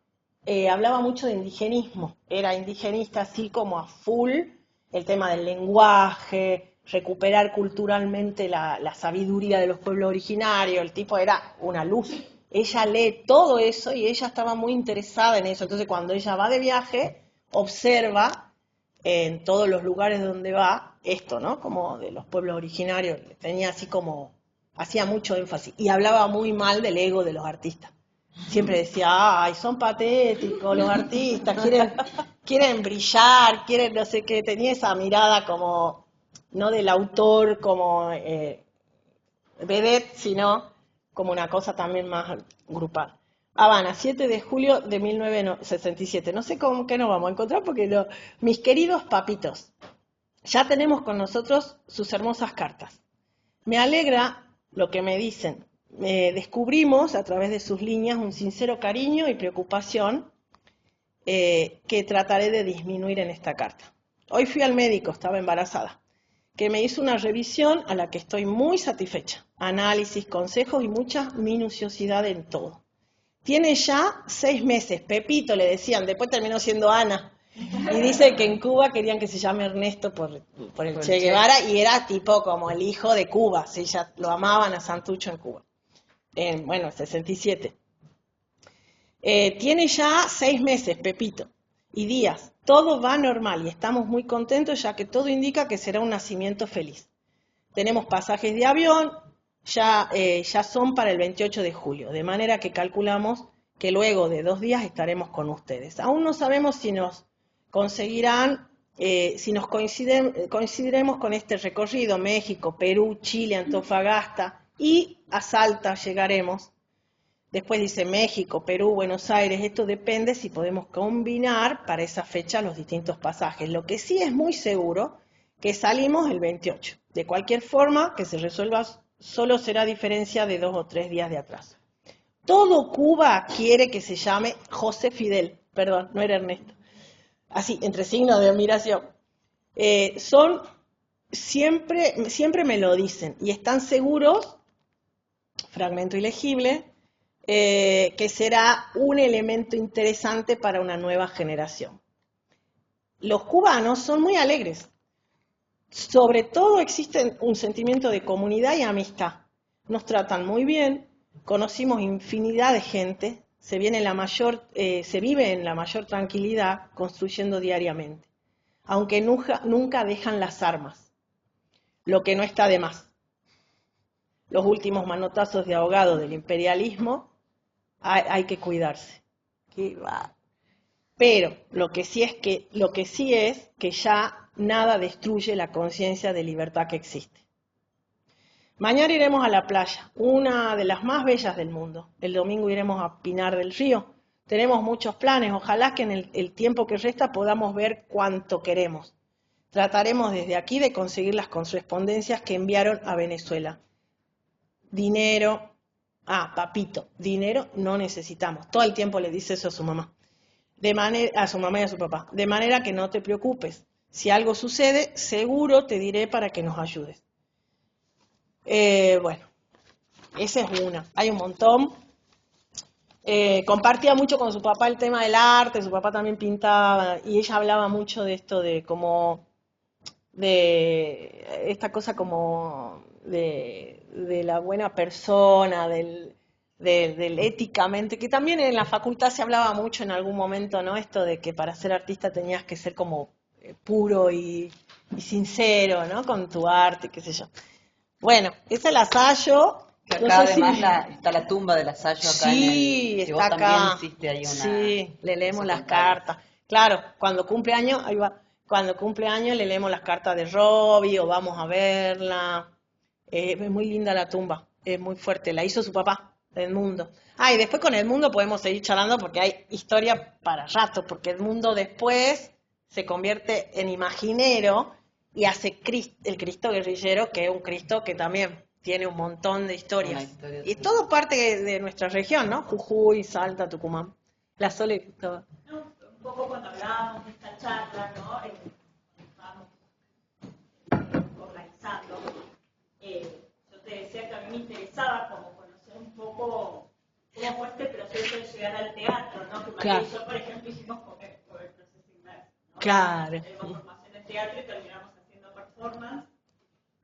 hablaba mucho de indigenismo, era indigenista así como a full, el tema del lenguaje, recuperar culturalmente la sabiduría de los pueblos originarios, el tipo era una luz. Ella lee todo eso y ella estaba muy interesada en eso, entonces cuando ella va de viaje, observa en todos los lugares donde va esto, ¿no? Como de los pueblos originarios, tenía así como, hacía mucho énfasis y hablaba muy mal del ego de los artistas. Siempre decía, ay, son patéticos los artistas, quieren brillar, quieren no sé qué, tenía esa mirada como, no del autor como vedette, sino como una cosa también más grupal. Habana, 7 de julio de 1967. No sé con qué nos vamos a encontrar porque mis queridos papitos, ya tenemos con nosotros sus hermosas cartas. Me alegra lo que me dicen. Descubrimos a través de sus líneas un sincero cariño y preocupación que trataré de disminuir en esta carta. Hoy fui al médico, estaba embarazada. que me hizo una revisión a la que estoy muy satisfecha. Análisis, consejos y mucha minuciosidad en todo. Tiene ya 6 meses, Pepito le decían, después terminó siendo Ana. Y dice que en Cuba querían que se llame Ernesto por el Che Guevara y era tipo como el hijo de Cuba, ¿sí? Ya lo amaban a Santucho en Cuba. Bueno, 67. Tiene ya 6 meses, Pepito, y días. Todo va normal y estamos muy contentos ya que todo indica que será un nacimiento feliz. Tenemos pasajes de avión, ya son para el 28 de julio, de manera que calculamos que luego de 2 días estaremos con ustedes. Aún no sabemos si nos conseguirán, si nos coincidiremos con este recorrido, México, Perú, Chile, Antofagasta y a Salta llegaremos. Después dice México, Perú, Buenos Aires, esto depende si podemos combinar para esa fecha los distintos pasajes. Lo que sí es muy seguro que salimos el 28. De cualquier forma, que se resuelva, solo será diferencia de 2 o 3 días de atraso. Todo Cuba quiere que se llame José Fidel, perdón, no era Ernesto. Así, entre signos de admiración. Siempre me lo dicen y están seguros, fragmento ilegible, que será un elemento interesante para una nueva generación. Los cubanos son muy alegres. Sobre todo existe un sentimiento de comunidad y amistad. Nos tratan muy bien, conocimos infinidad de gente, se vive en la mayor tranquilidad, construyendo diariamente. Aunque nunca dejan las armas, lo que no está de más. Los últimos manotazos de ahogado del imperialismo, hay que cuidarse. Pero lo que sí es que ya nada destruye la conciencia de libertad que existe. Mañana iremos a la playa, una de las más bellas del mundo. El domingo iremos a Pinar del Río. Tenemos muchos planes, ojalá que en el tiempo que resta podamos ver cuanto queremos. Trataremos desde aquí de conseguir las correspondencias que enviaron a Venezuela. Dinero, papito, dinero no necesitamos. Todo el tiempo le dice eso a su mamá. A su mamá y a su papá. De manera que no te preocupes. Si algo sucede, seguro te diré para que nos ayudes. Bueno, esa es una. Hay un montón. Compartía mucho con su papá el tema del arte, su papá también pintaba, y ella hablaba mucho de esto de esta cosa como de la buena persona, del éticamente, que también en la facultad se hablaba mucho en algún momento, ¿no? Esto de que para ser artista tenías que ser como puro y sincero, ¿no? Con tu arte, qué sé yo. Bueno, esa es la Sayo. Que acá además está la tumba de la Sayo acá sí, que está vos acá. También hiciste ahí una... Sí, le leemos las cartas. Claro, cuando cumple años, ahí va. Cuando cumple años le leemos las cartas de Robbie o vamos a verla. Es muy linda la tumba, es muy fuerte. La hizo su papá, Edmundo. Y después con Edmundo podemos seguir charlando porque hay historia para rato, porque Edmundo después se convierte en imaginero y hace el Cristo guerrillero, que es un Cristo que también tiene un montón de historias. Y todo parte de nuestra región, ¿no? Jujuy, Salta, Tucumán. La Sole... Un poco cuando hablábamos de esta charla, ¿no? Vamos organizando. Yo te decía que a mí me interesaba como conocer un poco cómo fue este proceso de llegar al teatro, ¿no? Que María y yo, por ejemplo, hicimos por el proceso inverso, ¿no? Claro. Tenemos formación en teatro y terminamos haciendo performance.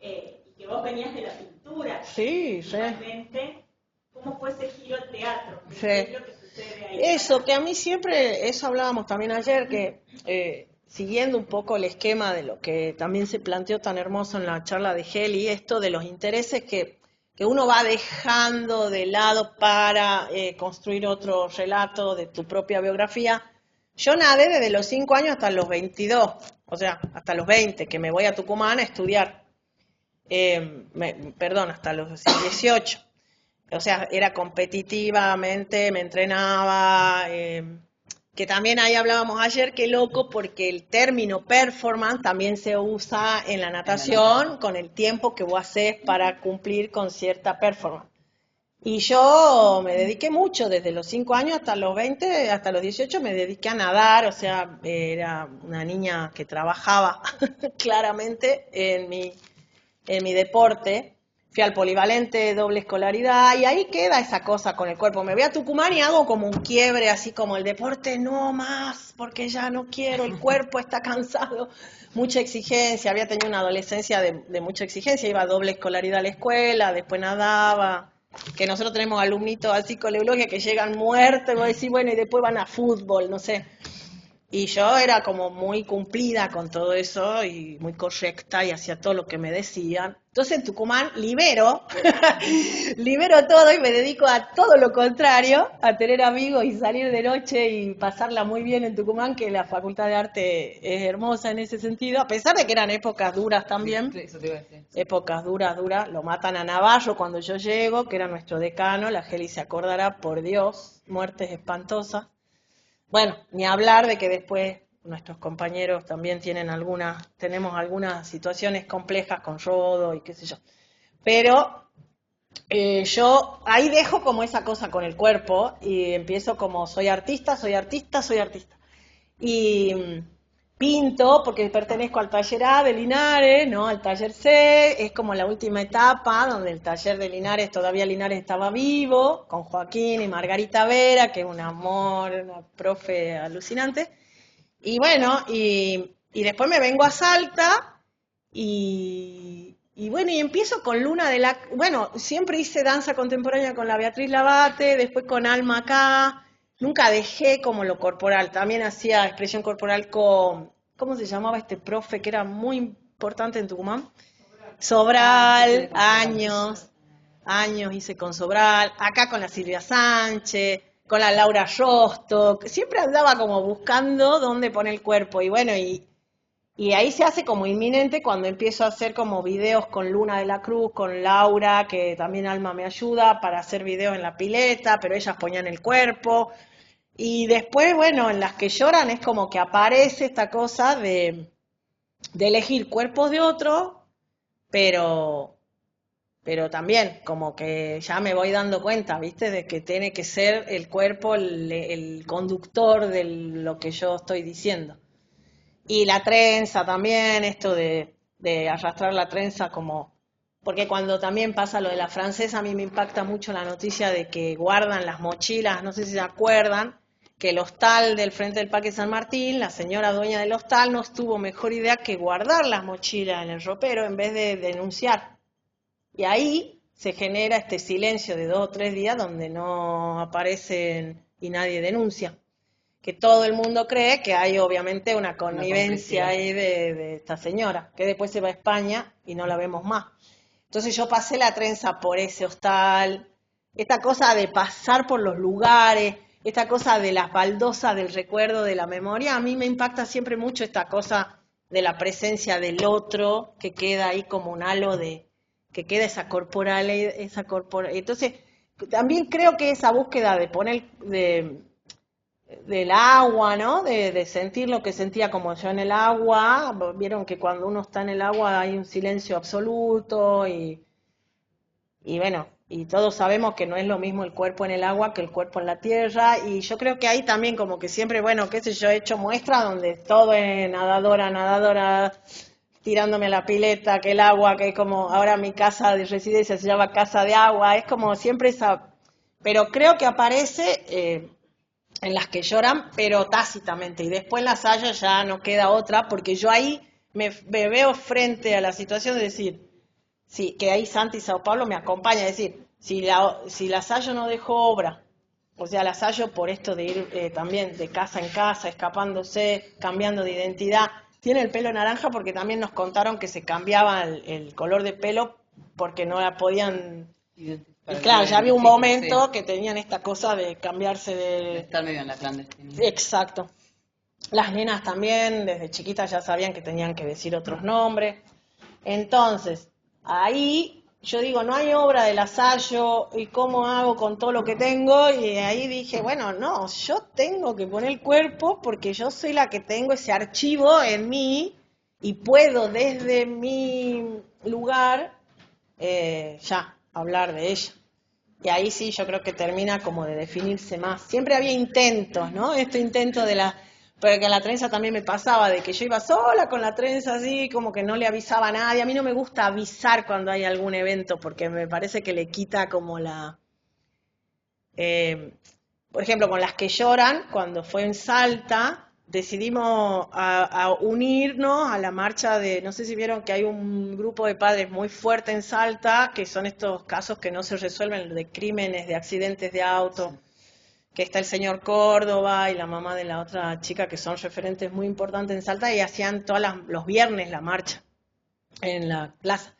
Y que vos venías de la pintura. Sí, realmente, ¿cómo fue ese giro al teatro? Sí. ¿Qué es lo que sucede ahí? Eso, que a mí siempre, eso hablábamos también ayer, que siguiendo un poco el esquema de lo que también se planteó tan hermoso en la charla de Heli, esto de los intereses que uno va dejando de lado para construir otro relato de tu propia biografía. Yo nadé desde los 5 años hasta los 22, o sea, hasta los 20, que me voy a Tucumán a estudiar. Hasta los 18. O sea, era competitivamente, me entrenaba, que también ahí hablábamos ayer, qué loco, porque el término performance también se usa en la natación con el tiempo que vos haces para cumplir con cierta performance. Y yo me dediqué mucho, desde los 5 años hasta los 20, hasta los 18 me dediqué a nadar, o sea, era una niña que trabajaba claramente en mi deporte. Fui al polivalente, doble escolaridad, y ahí queda esa cosa con el cuerpo. Me voy a Tucumán y hago como un quiebre, así como el deporte no más, porque ya no quiero, el cuerpo está cansado. Mucha exigencia, había tenido una adolescencia de mucha exigencia, iba a doble escolaridad a la escuela, después nadaba, que nosotros tenemos alumnitos así con eulogia que llegan muertos, y vos decís, bueno, y después van a fútbol, no sé. Y yo era como muy cumplida con todo eso y muy correcta y hacía todo lo que me decían. Entonces en Tucumán libero, libero todo y me dedico a todo lo contrario, a tener amigos y salir de noche y pasarla muy bien en Tucumán, que la Facultad de Arte es hermosa en ese sentido, a pesar de que eran épocas duras también. Sí, eso te iba a decir. Épocas duras, lo matan a Navarro cuando yo llego, que era nuestro decano, la Geli se acordará, por Dios, muertes espantosas. Bueno, ni hablar de que después nuestros compañeros también tenemos algunas situaciones complejas con Rodo y qué sé yo. Pero yo ahí dejo como esa cosa con el cuerpo y empiezo como soy artista. Y pinto porque pertenezco al taller A de Linares, ¿no? Al taller C, es como la última etapa donde el taller de Linares, todavía Linares estaba vivo, con Joaquín y Margarita Vera, que es un amor, una profe alucinante. Y bueno, y después me vengo a Salta y bueno, y empiezo con Luna de la... Bueno, siempre hice danza contemporánea con la Beatriz Labate, después con Alma acá. Nunca dejé como lo corporal, también hacía expresión corporal con, ¿cómo se llamaba este profe que era muy importante en Tucumán? Sobral, años hice con Sobral, acá con la Silvia Sánchez, con la Laura Rostock, siempre andaba como buscando dónde poner el cuerpo y bueno, y ahí se hace como inminente cuando empiezo a hacer como videos con Luna de la Cruz, con Laura, que también Alma me ayuda para hacer videos en la pileta, pero ellas ponían el cuerpo. Y después, bueno, en las que lloran es como que aparece esta cosa de elegir cuerpos de otro, pero también como que ya me voy dando cuenta, ¿viste? De que tiene que ser el cuerpo el conductor de lo que yo estoy diciendo. Y la trenza también, esto de arrastrar la trenza como... Porque cuando también pasa lo de la francesa, a mí me impacta mucho la noticia de que guardan las mochilas, no sé si se acuerdan, que el hostal del frente del Parque San Martín, la señora dueña del hostal no tuvo mejor idea que guardar las mochilas en el ropero en vez de denunciar. Y ahí se genera este silencio de 2 o 3 días donde no aparecen y nadie denuncia. Que todo el mundo cree que hay obviamente una connivencia ahí de esta señora, que después se va a España y no la vemos más. Entonces yo pasé la trenza por ese hostal, esta cosa de pasar por los lugares, esta cosa de las baldosas del recuerdo, de la memoria, a mí me impacta siempre mucho esta cosa de la presencia del otro, que queda ahí como un halo de, que queda esa corporal, entonces también creo que esa búsqueda de poner, del agua, ¿no? De sentir lo que sentía como yo en el agua. Vieron que cuando uno está en el agua hay un silencio absoluto y bueno, y todos sabemos que no es lo mismo el cuerpo en el agua que el cuerpo en la tierra y yo creo que ahí también como que siempre, bueno, qué sé yo, he hecho muestras donde todo es nadadora, tirándome a la pileta, que el agua, que es como ahora mi casa de residencia se llama casa de agua, es como siempre esa... Pero creo que aparece... en las que lloran, pero tácitamente. Y después en las Sayo ya no queda otra, porque yo ahí me veo frente a la situación de decir, sí, que ahí Santi Sao Paulo me acompaña, es decir, si la Sayo no dejó obra, o sea, la Sayo por esto de ir también de casa en casa, escapándose, cambiando de identidad, tiene el pelo naranja porque también nos contaron que se cambiaba el color de pelo porque no la podían... Y claro, ya había un momento que tenían esta cosa de cambiarse de... Estar medio en la clandestinidad. Exacto. Las nenas también, desde chiquitas ya sabían que tenían que decir otros nombres. Entonces, ahí yo digo, no hay obra del Sayo, ¿y cómo hago con todo lo que tengo? Y ahí dije, bueno, no, yo tengo que poner el cuerpo porque yo soy la que tengo ese archivo en mí y puedo desde mi lugar ya hablar de ella. Y ahí sí yo creo que termina como de definirse más. Siempre había intentos, ¿no? Este intento de la... Porque en la trenza también me pasaba, de que yo iba sola con la trenza así, como que no le avisaba a nadie. A mí no me gusta avisar cuando hay algún evento, porque me parece que le quita como la... por ejemplo, con las que lloran, cuando fue en Salta, decidimos a unirnos a la marcha de, no sé si vieron que hay un grupo de padres muy fuerte en Salta, que son estos casos que no se resuelven, de crímenes, de accidentes de auto, que está el señor Córdoba y la mamá de la otra chica, que son referentes muy importantes en Salta, y hacían todos los viernes la marcha en la plaza.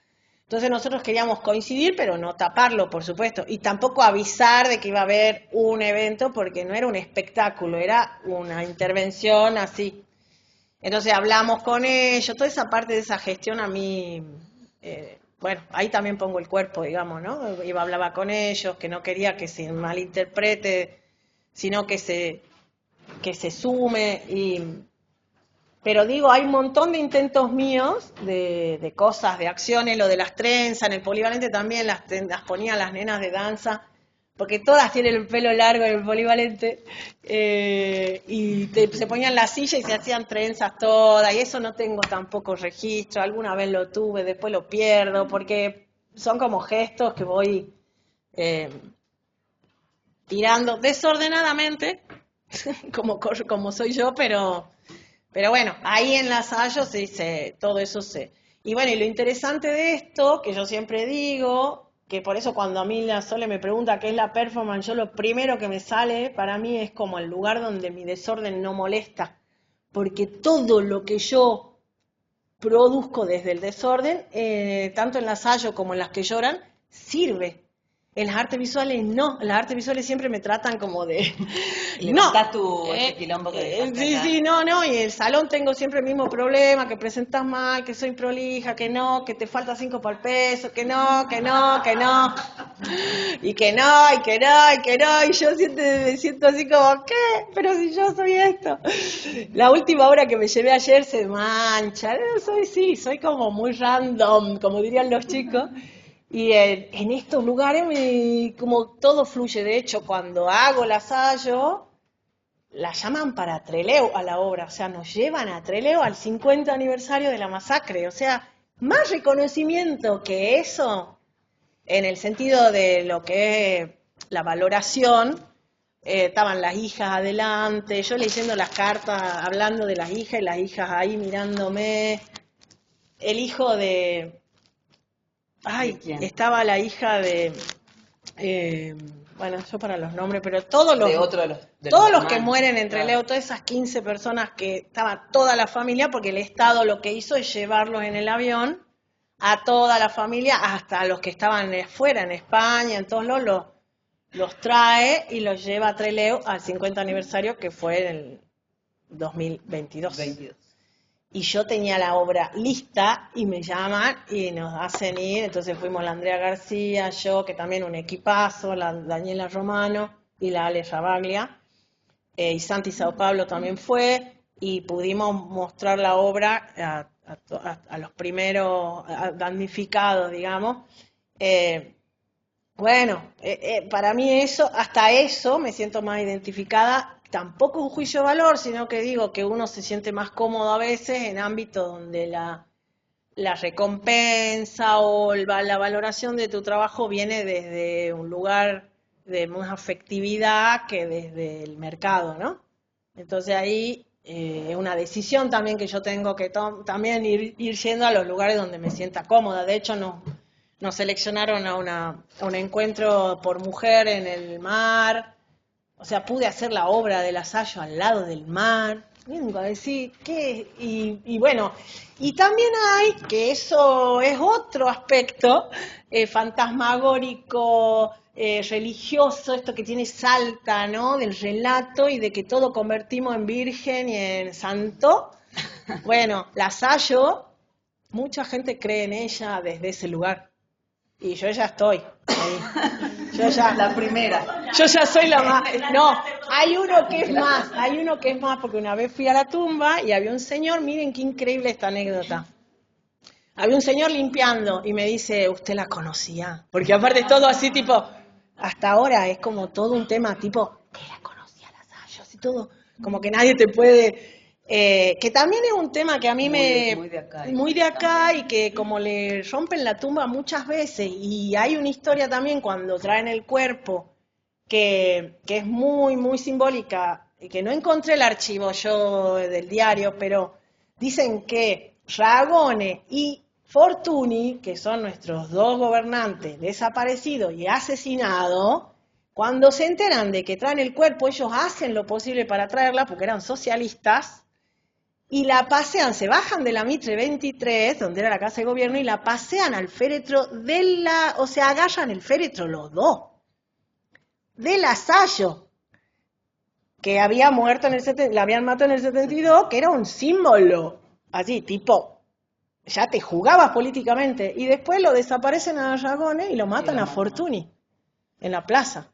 Entonces nosotros queríamos coincidir, pero no taparlo, por supuesto, y tampoco avisar de que iba a haber un evento, porque no era un espectáculo, era una intervención así. Entonces hablamos con ellos, toda esa parte de esa gestión a mí, bueno, ahí también pongo el cuerpo, digamos, ¿no? Hablaba con ellos, que no quería que se malinterprete, sino que se sume Pero digo, hay un montón de intentos míos de cosas, de acciones, lo de las trenzas, en el polivalente también las ponían las nenas de danza, porque todas tienen el pelo largo en el polivalente, y se ponían la silla y se hacían trenzas todas, y eso no tengo tampoco registro, alguna vez lo tuve, después lo pierdo, porque son como gestos que voy tirando desordenadamente, como soy yo, pero bueno, ahí en las Sayo sí todo eso sé. Y bueno, y lo interesante de esto, que yo siempre digo, que por eso cuando a mí la Sole me pregunta qué es la performance, yo lo primero que me sale para mí es como el lugar donde mi desorden no molesta, porque todo lo que yo produzco desde el desorden, tanto en las Sayo como en las que lloran, sirve. En las artes visuales no, en las artes visuales siempre me tratan como de... Levantás ese quilombo que dejaste sí, acá. sí, no, y en el salón tengo siempre el mismo problema, que presentas mal, que soy prolija, que no, que te falta 5 para el peso, que no, y que no, y yo me siento así como, ¿qué? Pero si yo soy esto. La última obra que me llevé ayer se mancha, soy como muy random, como dirían los chicos. Y en estos lugares como todo fluye. De hecho, cuando hago la Sayo, la llaman para Trelew a la obra. O sea, nos llevan a Trelew al 50 aniversario de la masacre. O sea, más reconocimiento que eso, en el sentido de lo que es la valoración. Estaban las hijas adelante, yo leyendo las cartas, hablando de las hijas, y las hijas ahí mirándome. El hijo de... Ay, estaba la hija de... bueno, yo para los nombres, pero todos los, todos los que mueren entre Trelew, todas esas 15 personas que estaba toda la familia, porque el Estado lo que hizo es llevarlos en el avión a toda la familia, hasta los que estaban afuera, en España, en todos los trae y los lleva a Trelew al 50 aniversario, que fue en el 2022. Y yo tenía la obra lista y me llaman y nos hacen ir. Entonces fuimos la Andrea García, yo, que también un equipazo, la Daniela Romano y la Ale Rabaglia. Y Santi Sao Pablo también fue. Y pudimos mostrar la obra a los primeros damnificados, digamos. Bueno, para mí eso, hasta eso me siento más identificada. Tampoco un juicio de valor, sino que digo que uno se siente más cómodo a veces en ámbitos donde la recompensa o la valoración de tu trabajo viene desde un lugar de más afectividad que desde el mercado, ¿no? Entonces ahí es una decisión también que yo tengo que también ir yendo a los lugares donde me sienta cómoda. De hecho, nos seleccionaron a un encuentro por mujer en el mar. O sea, pude hacer la obra de la Sayo al lado del mar. Vengo a decir, ¿qué? Y bueno, y también hay, que eso es otro aspecto, fantasmagórico, religioso, esto que tiene Salta, ¿no? Del relato y de que todo convertimos en virgen y en santo. Bueno, la Sayo, mucha gente cree en ella desde ese lugar. Y yo ya estoy ahí. Yo ya, la primera. Yo ya soy la más. No, hay uno que es más, porque una vez fui a la tumba y había un señor, miren qué increíble esta anécdota. Había un señor limpiando y me dice, ¿usted la conocía? Porque aparte es todo así tipo, hasta ahora es como todo un tema tipo, que la conocía la Sayo, y todo, como que nadie te puede... que también es un tema que a mí muy de acá y que como le rompen la tumba muchas veces, y hay una historia también cuando traen el cuerpo que es muy, muy simbólica, que no encontré el archivo yo del diario, pero dicen que Ragone y Fortuny, que son nuestros dos gobernantes desaparecidos y asesinados, cuando se enteran de que traen el cuerpo, ellos hacen lo posible para traerla, porque eran socialistas, y la pasean, se bajan de la Mitre 23, donde era la casa de gobierno, y la pasean al féretro o sea, agarran el féretro los dos, de la Sayo, que había muerto la habían matado en el 72, que era un símbolo, así, tipo, ya te jugabas políticamente, y después lo desaparecen a Ragone y lo matan a Fortuny, en la plaza.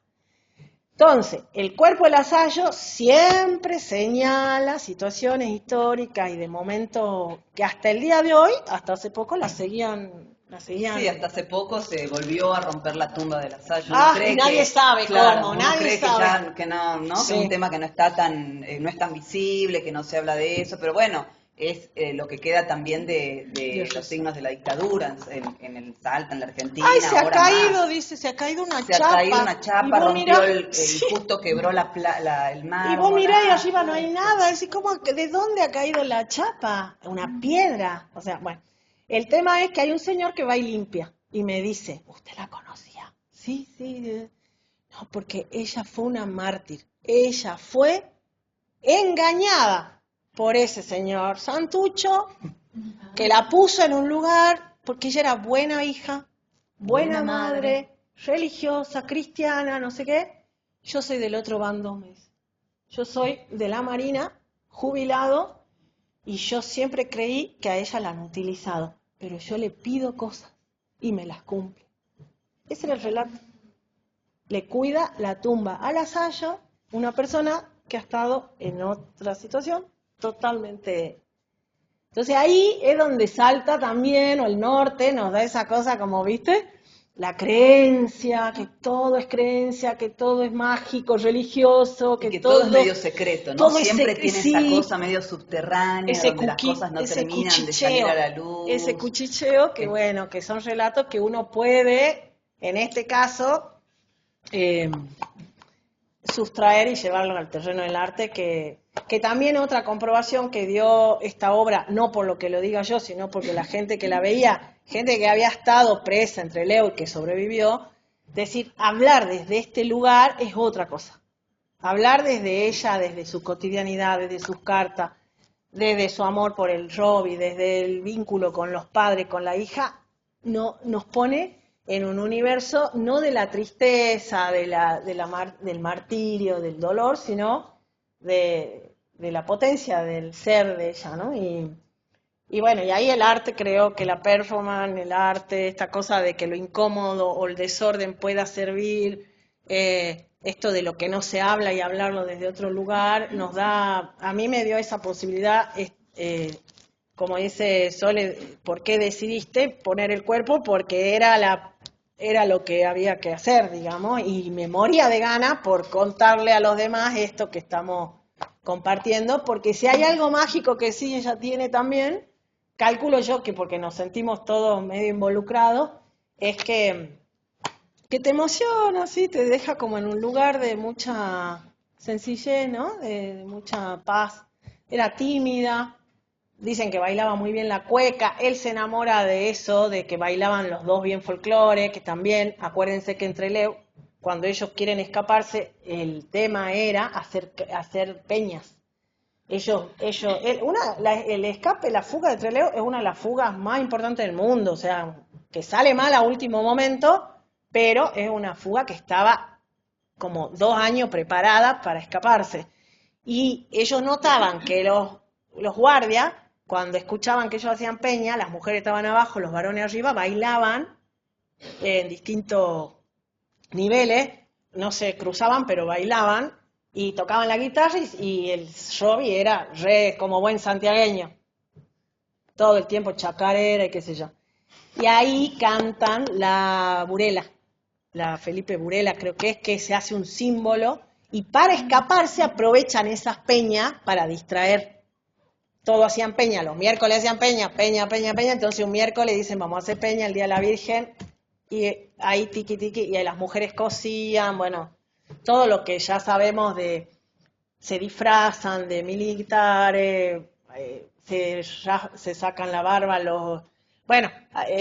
Entonces, el cuerpo de la Sayo siempre señala situaciones históricas y de momentos que hasta el día de hoy, hasta hace poco, la seguían. Sí, hasta hace poco se volvió a romper la tumba de la Sayo. Y nadie sabe cómo, nadie sabe. Que no, Sí. que es un tema que no está tan, no es tan visible, que no se habla de eso, pero bueno, es lo que queda también de los signos de la dictadura en el Salta, en la Argentina. Ay, se ha caído, más. dice, se ha caído una Se chapa. ha caído una chapa, rompió sí. justo quebró el mar. Y vos mirá y arriba no hay nada, es decir, ¿de dónde ha caído la chapa? Una piedra. O sea, bueno, el tema es que hay un señor que va y limpia y me dice, ¿usted la conocía? Sí. No, porque ella fue una mártir. Ella fue engañada por ese señor Santucho, que la puso en un lugar porque ella era buena hija, buena madre, religiosa, cristiana, no sé qué. Yo soy del otro bando, me dice. Yo soy de la Marina, jubilado, y yo siempre creí que a ella la han utilizado, pero yo le pido cosas y me las cumple. Ese era el relato. Le cuida la tumba a la Sayo, una persona que ha estado en otra situación totalmente. Entonces ahí es donde salta también, o el norte nos da esa cosa como, ¿viste? La creencia, que todo es creencia, que todo es mágico, religioso, que todo es medio secreto, ¿no? Todo siempre tiene esa cosa medio subterránea, donde las cosas no terminan de salir a la luz. Ese cuchicheo que bueno, que son relatos que uno puede, en este caso, sustraer y llevarlo al terreno del arte, que también otra comprobación que dio esta obra, no por lo que lo diga yo, sino porque la gente que la veía, gente que había estado presa entre Leo y que sobrevivió, decir, hablar desde este lugar es otra cosa. Hablar desde ella, desde su cotidianidad, desde sus cartas, desde su amor por el Robbie, desde el vínculo con los padres, con la hija, no, nos pone en un universo no de la tristeza, del martirio, del dolor, sino de la potencia del ser de ella, ¿no? Y bueno, y ahí el arte, creo que la performance, el arte, esta cosa de que lo incómodo o el desorden pueda servir, esto de lo que no se habla y hablarlo desde otro lugar, nos da, a mí me dio esa posibilidad, como dice Sole, ¿por qué decidiste poner el cuerpo? Porque era lo que había que hacer, digamos, y me moría de ganas por contarle a los demás esto que estamos compartiendo, porque si hay algo mágico que sí ella tiene también, calculo yo que porque nos sentimos todos medio involucrados, es que te emociona, ¿sí? Te deja como en un lugar de mucha sencillez, ¿no? De mucha paz. Era tímida. Dicen que bailaba muy bien la cueca, él se enamora de eso, de que bailaban los dos bien folclore, que también, acuérdense que entre Leo, cuando ellos quieren escaparse, el tema era hacer peñas. El escape, la fuga de Trelew es una de las fugas más importantes del mundo, o sea, que sale mal a último momento, pero es una fuga que estaba como 2 años preparada para escaparse. Y ellos notaban que los guardias, cuando escuchaban que ellos hacían peña, las mujeres estaban abajo, los varones arriba, bailaban en distintos niveles, no se cruzaban, pero bailaban, y tocaban la guitarra, y el Robbie era como buen santiagueño, todo el tiempo chacarera y qué sé yo. Y ahí cantan la burela, la Felipe Burela creo que se hace un símbolo, y para escaparse aprovechan esas peñas para distraer. Todos hacían peña, los miércoles hacían peña, entonces un miércoles dicen vamos a hacer peña el Día de la Virgen, y ahí tiqui tiqui, y ahí las mujeres cosían, bueno, todo lo que ya sabemos se disfrazan de militares, se sacan la barba,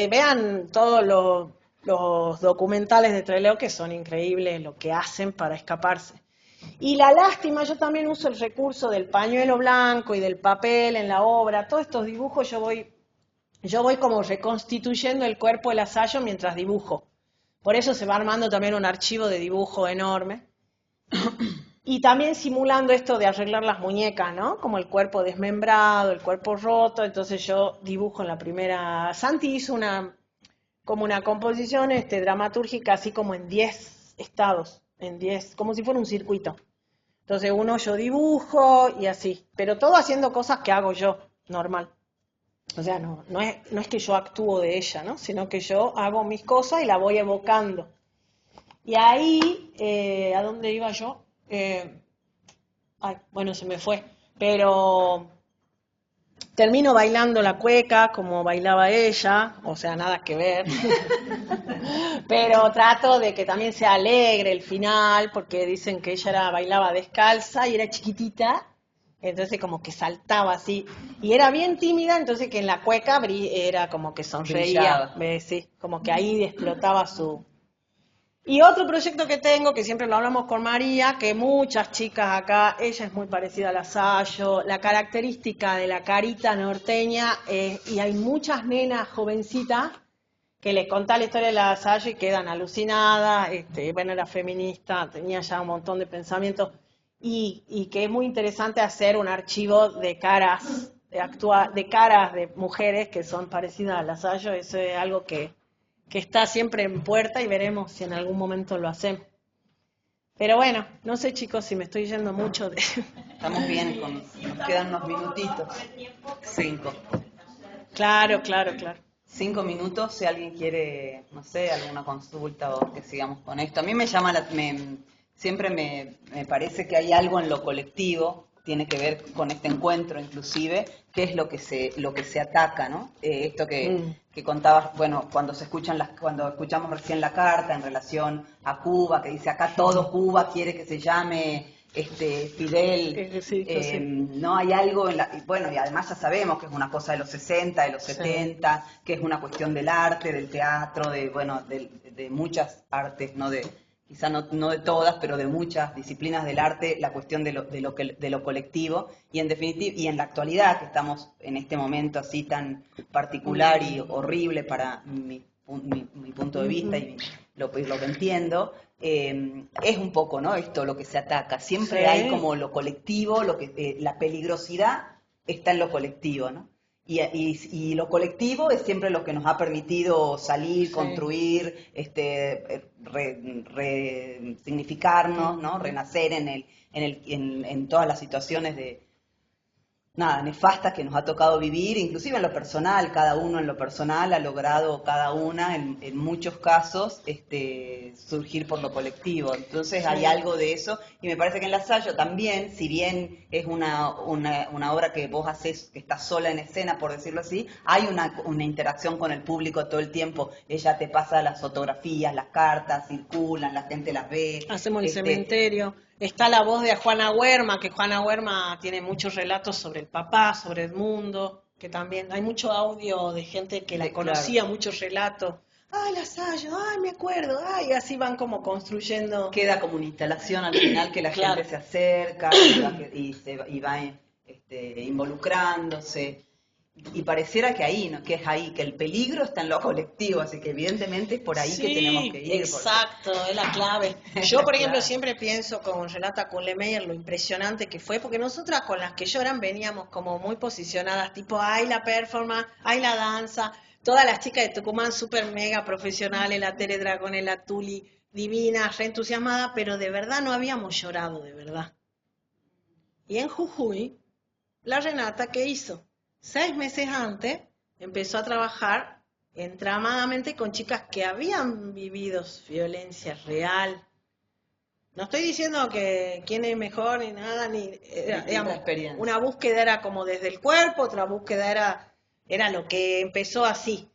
vean todos los documentales de Trelew que son increíbles lo que hacen para escaparse. Y la lástima, yo también uso el recurso del pañuelo blanco y del papel en la obra, todos estos dibujos yo voy como reconstituyendo el cuerpo del Asallo mientras dibujo. Por eso se va armando también un archivo de dibujo enorme. Y también simulando esto de arreglar las muñecas, ¿no? Como el cuerpo desmembrado, el cuerpo roto, entonces yo dibujo en la primera. Santi hizo como una composición dramatúrgica así como en 10 estados, como si fuera un circuito. Entonces yo dibujo y así, pero todo haciendo cosas que hago yo, normal. O sea, no es que yo actúo de ella, ¿no? Sino que yo hago mis cosas y la voy evocando. Y ahí, ¿a dónde iba yo? Bueno, se me fue. Pero termino bailando la cueca como bailaba ella, o sea, nada que ver. Pero trato de que también sea alegre el final, porque dicen que ella bailaba descalza y era chiquitita. Entonces como que saltaba así, y era bien tímida, entonces que en la cueca era como que sonreía, sí, como que ahí explotaba su... Y otro proyecto que tengo, que siempre lo hablamos con María, que muchas chicas acá, ella es muy parecida a la Sayo, la característica de la carita norteña, y hay muchas nenas jovencitas que les contá la historia de la Sayo y quedan alucinadas, bueno, era feminista, tenía ya un montón de pensamientos, y que es muy interesante hacer un archivo de caras, de caras de mujeres que son parecidas a la Sayo. Eso es algo que está siempre en puerta y veremos si en algún momento lo hacemos. Pero bueno, no sé chicos si me estoy yendo mucho de... Estamos bien, nos quedan unos minutitos. 5. Claro. 5 minutos, si alguien quiere, no sé, alguna consulta o que sigamos con esto. A mí siempre me parece que hay algo en lo colectivo, tiene que ver con este encuentro inclusive, que es lo que se ataca, ¿no? Esto que contabas, bueno, cuando escuchamos recién la carta en relación a Cuba, que dice acá todo Cuba quiere que se llame Fidel, sí. no hay algo bueno, y además ya sabemos que es una cosa de los 60, de los 70, que es una cuestión del arte, del teatro, de muchas artes, no quizá no de todas, pero de muchas disciplinas del arte, la cuestión de lo colectivo, y en definitiva, y en la actualidad, que estamos en este momento así tan particular y horrible para mi punto de vista y lo que entiendo, es un poco, ¿no? Esto lo que se ataca. Siempre hay como lo colectivo, la peligrosidad está en lo colectivo, ¿no? Y lo colectivo es siempre lo que nos ha permitido salir, construir, resignificarnos, ¿no? Renacer en todas las situaciones nefastas que nos ha tocado vivir, inclusive en lo personal. Cada uno en lo personal ha logrado, cada una en muchos casos, surgir por lo colectivo. Entonces hay algo de eso, y me parece que en La Sayo también, si bien es una obra que vos haces, que está sola en escena, por decirlo así, hay una interacción con el público todo el tiempo. Ella te pasa las fotografías, las cartas, circulan, la gente las ve. Hacemos el cementerio. Está la voz de Juana Huerma, que Juana Huerma tiene muchos relatos sobre el papá, sobre Edmundo, que también hay mucho audio de gente que la conocía, muchos relatos. Ay, La Sayo, ay, me acuerdo, ay, así van como construyendo. Queda como una instalación al final que la gente se acerca y va involucrándose. Y pareciera que es ahí, que el peligro está en lo colectivo, así que evidentemente es por ahí que tenemos que ir. Exacto, es la clave. Yo, por ejemplo, siempre pienso, como relata Kuhlemeyer, lo impresionante que fue, porque nosotras con las que lloran veníamos como muy posicionadas, tipo, ay, la performance, ay, la danza, todas las chicas de Tucumán súper mega profesionales, la Tere Dragone, la Tuli, divinas, re entusiasmadas, pero de verdad no habíamos llorado, de verdad. Y en Jujuy, la Renata, ¿qué hizo? 6 meses antes empezó a trabajar entramadamente con chicas que habían vivido violencia real. No estoy diciendo que quién es mejor ni nada, digamos, experiencia. una búsqueda era como desde el cuerpo, otra búsqueda era lo que empezó así.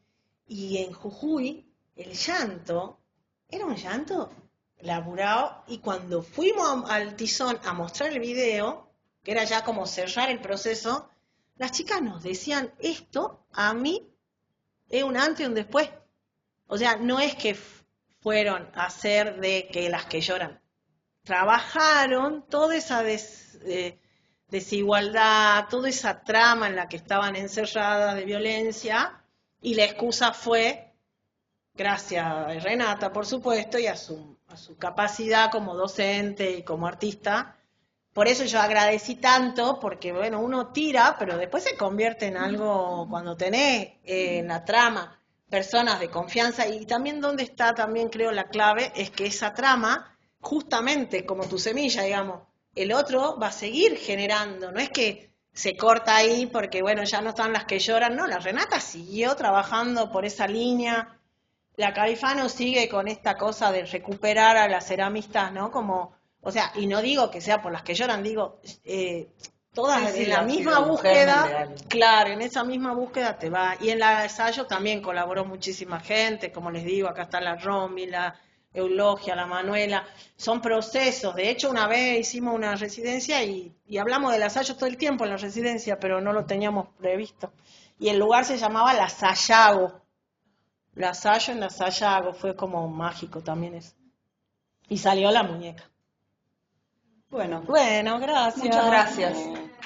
Y en Jujuy, el llanto era un llanto laburado, y cuando fuimos al Tizón a mostrar el video, que era ya como cerrar el proceso, las chicas nos decían, esto a mí es un antes y un después. O sea, no es que fueron a ser de que las que lloran. Trabajaron toda esa desigualdad, toda esa trama en la que estaban encerradas de violencia, y la excusa fue, gracias a Renata, por supuesto, y a su capacidad como docente y como artista. Por eso yo agradecí tanto, porque bueno, uno tira, pero después se convierte en algo cuando tenés en la trama personas de confianza. Y también donde está, también creo la clave, es que esa trama, justamente como tu semilla, digamos, el otro va a seguir generando, no es que se corta ahí porque bueno, ya no están las que lloran, no, la Renata siguió trabajando por esa línea, la Califano sigue con esta cosa de recuperar a las ceramistas, ¿no? Como, o sea, y no digo que sea por las que lloran, digo, todas Sí, en la ha misma sido un germen de búsqueda, algo. claro, en esa misma búsqueda te va. Y en la ensayo también colaboró muchísima gente, como les digo, acá está la Romy, la Eulogia, la Manuela, son procesos. De hecho, una vez hicimos una residencia y hablamos del ensayo todo el tiempo en la residencia, pero no lo teníamos previsto. Y el lugar se llamaba La Sayago. La Sayo en La Sayago, fue como mágico también eso. Y salió la muñeca. Bueno, Bueno, gracias. muchas gracias.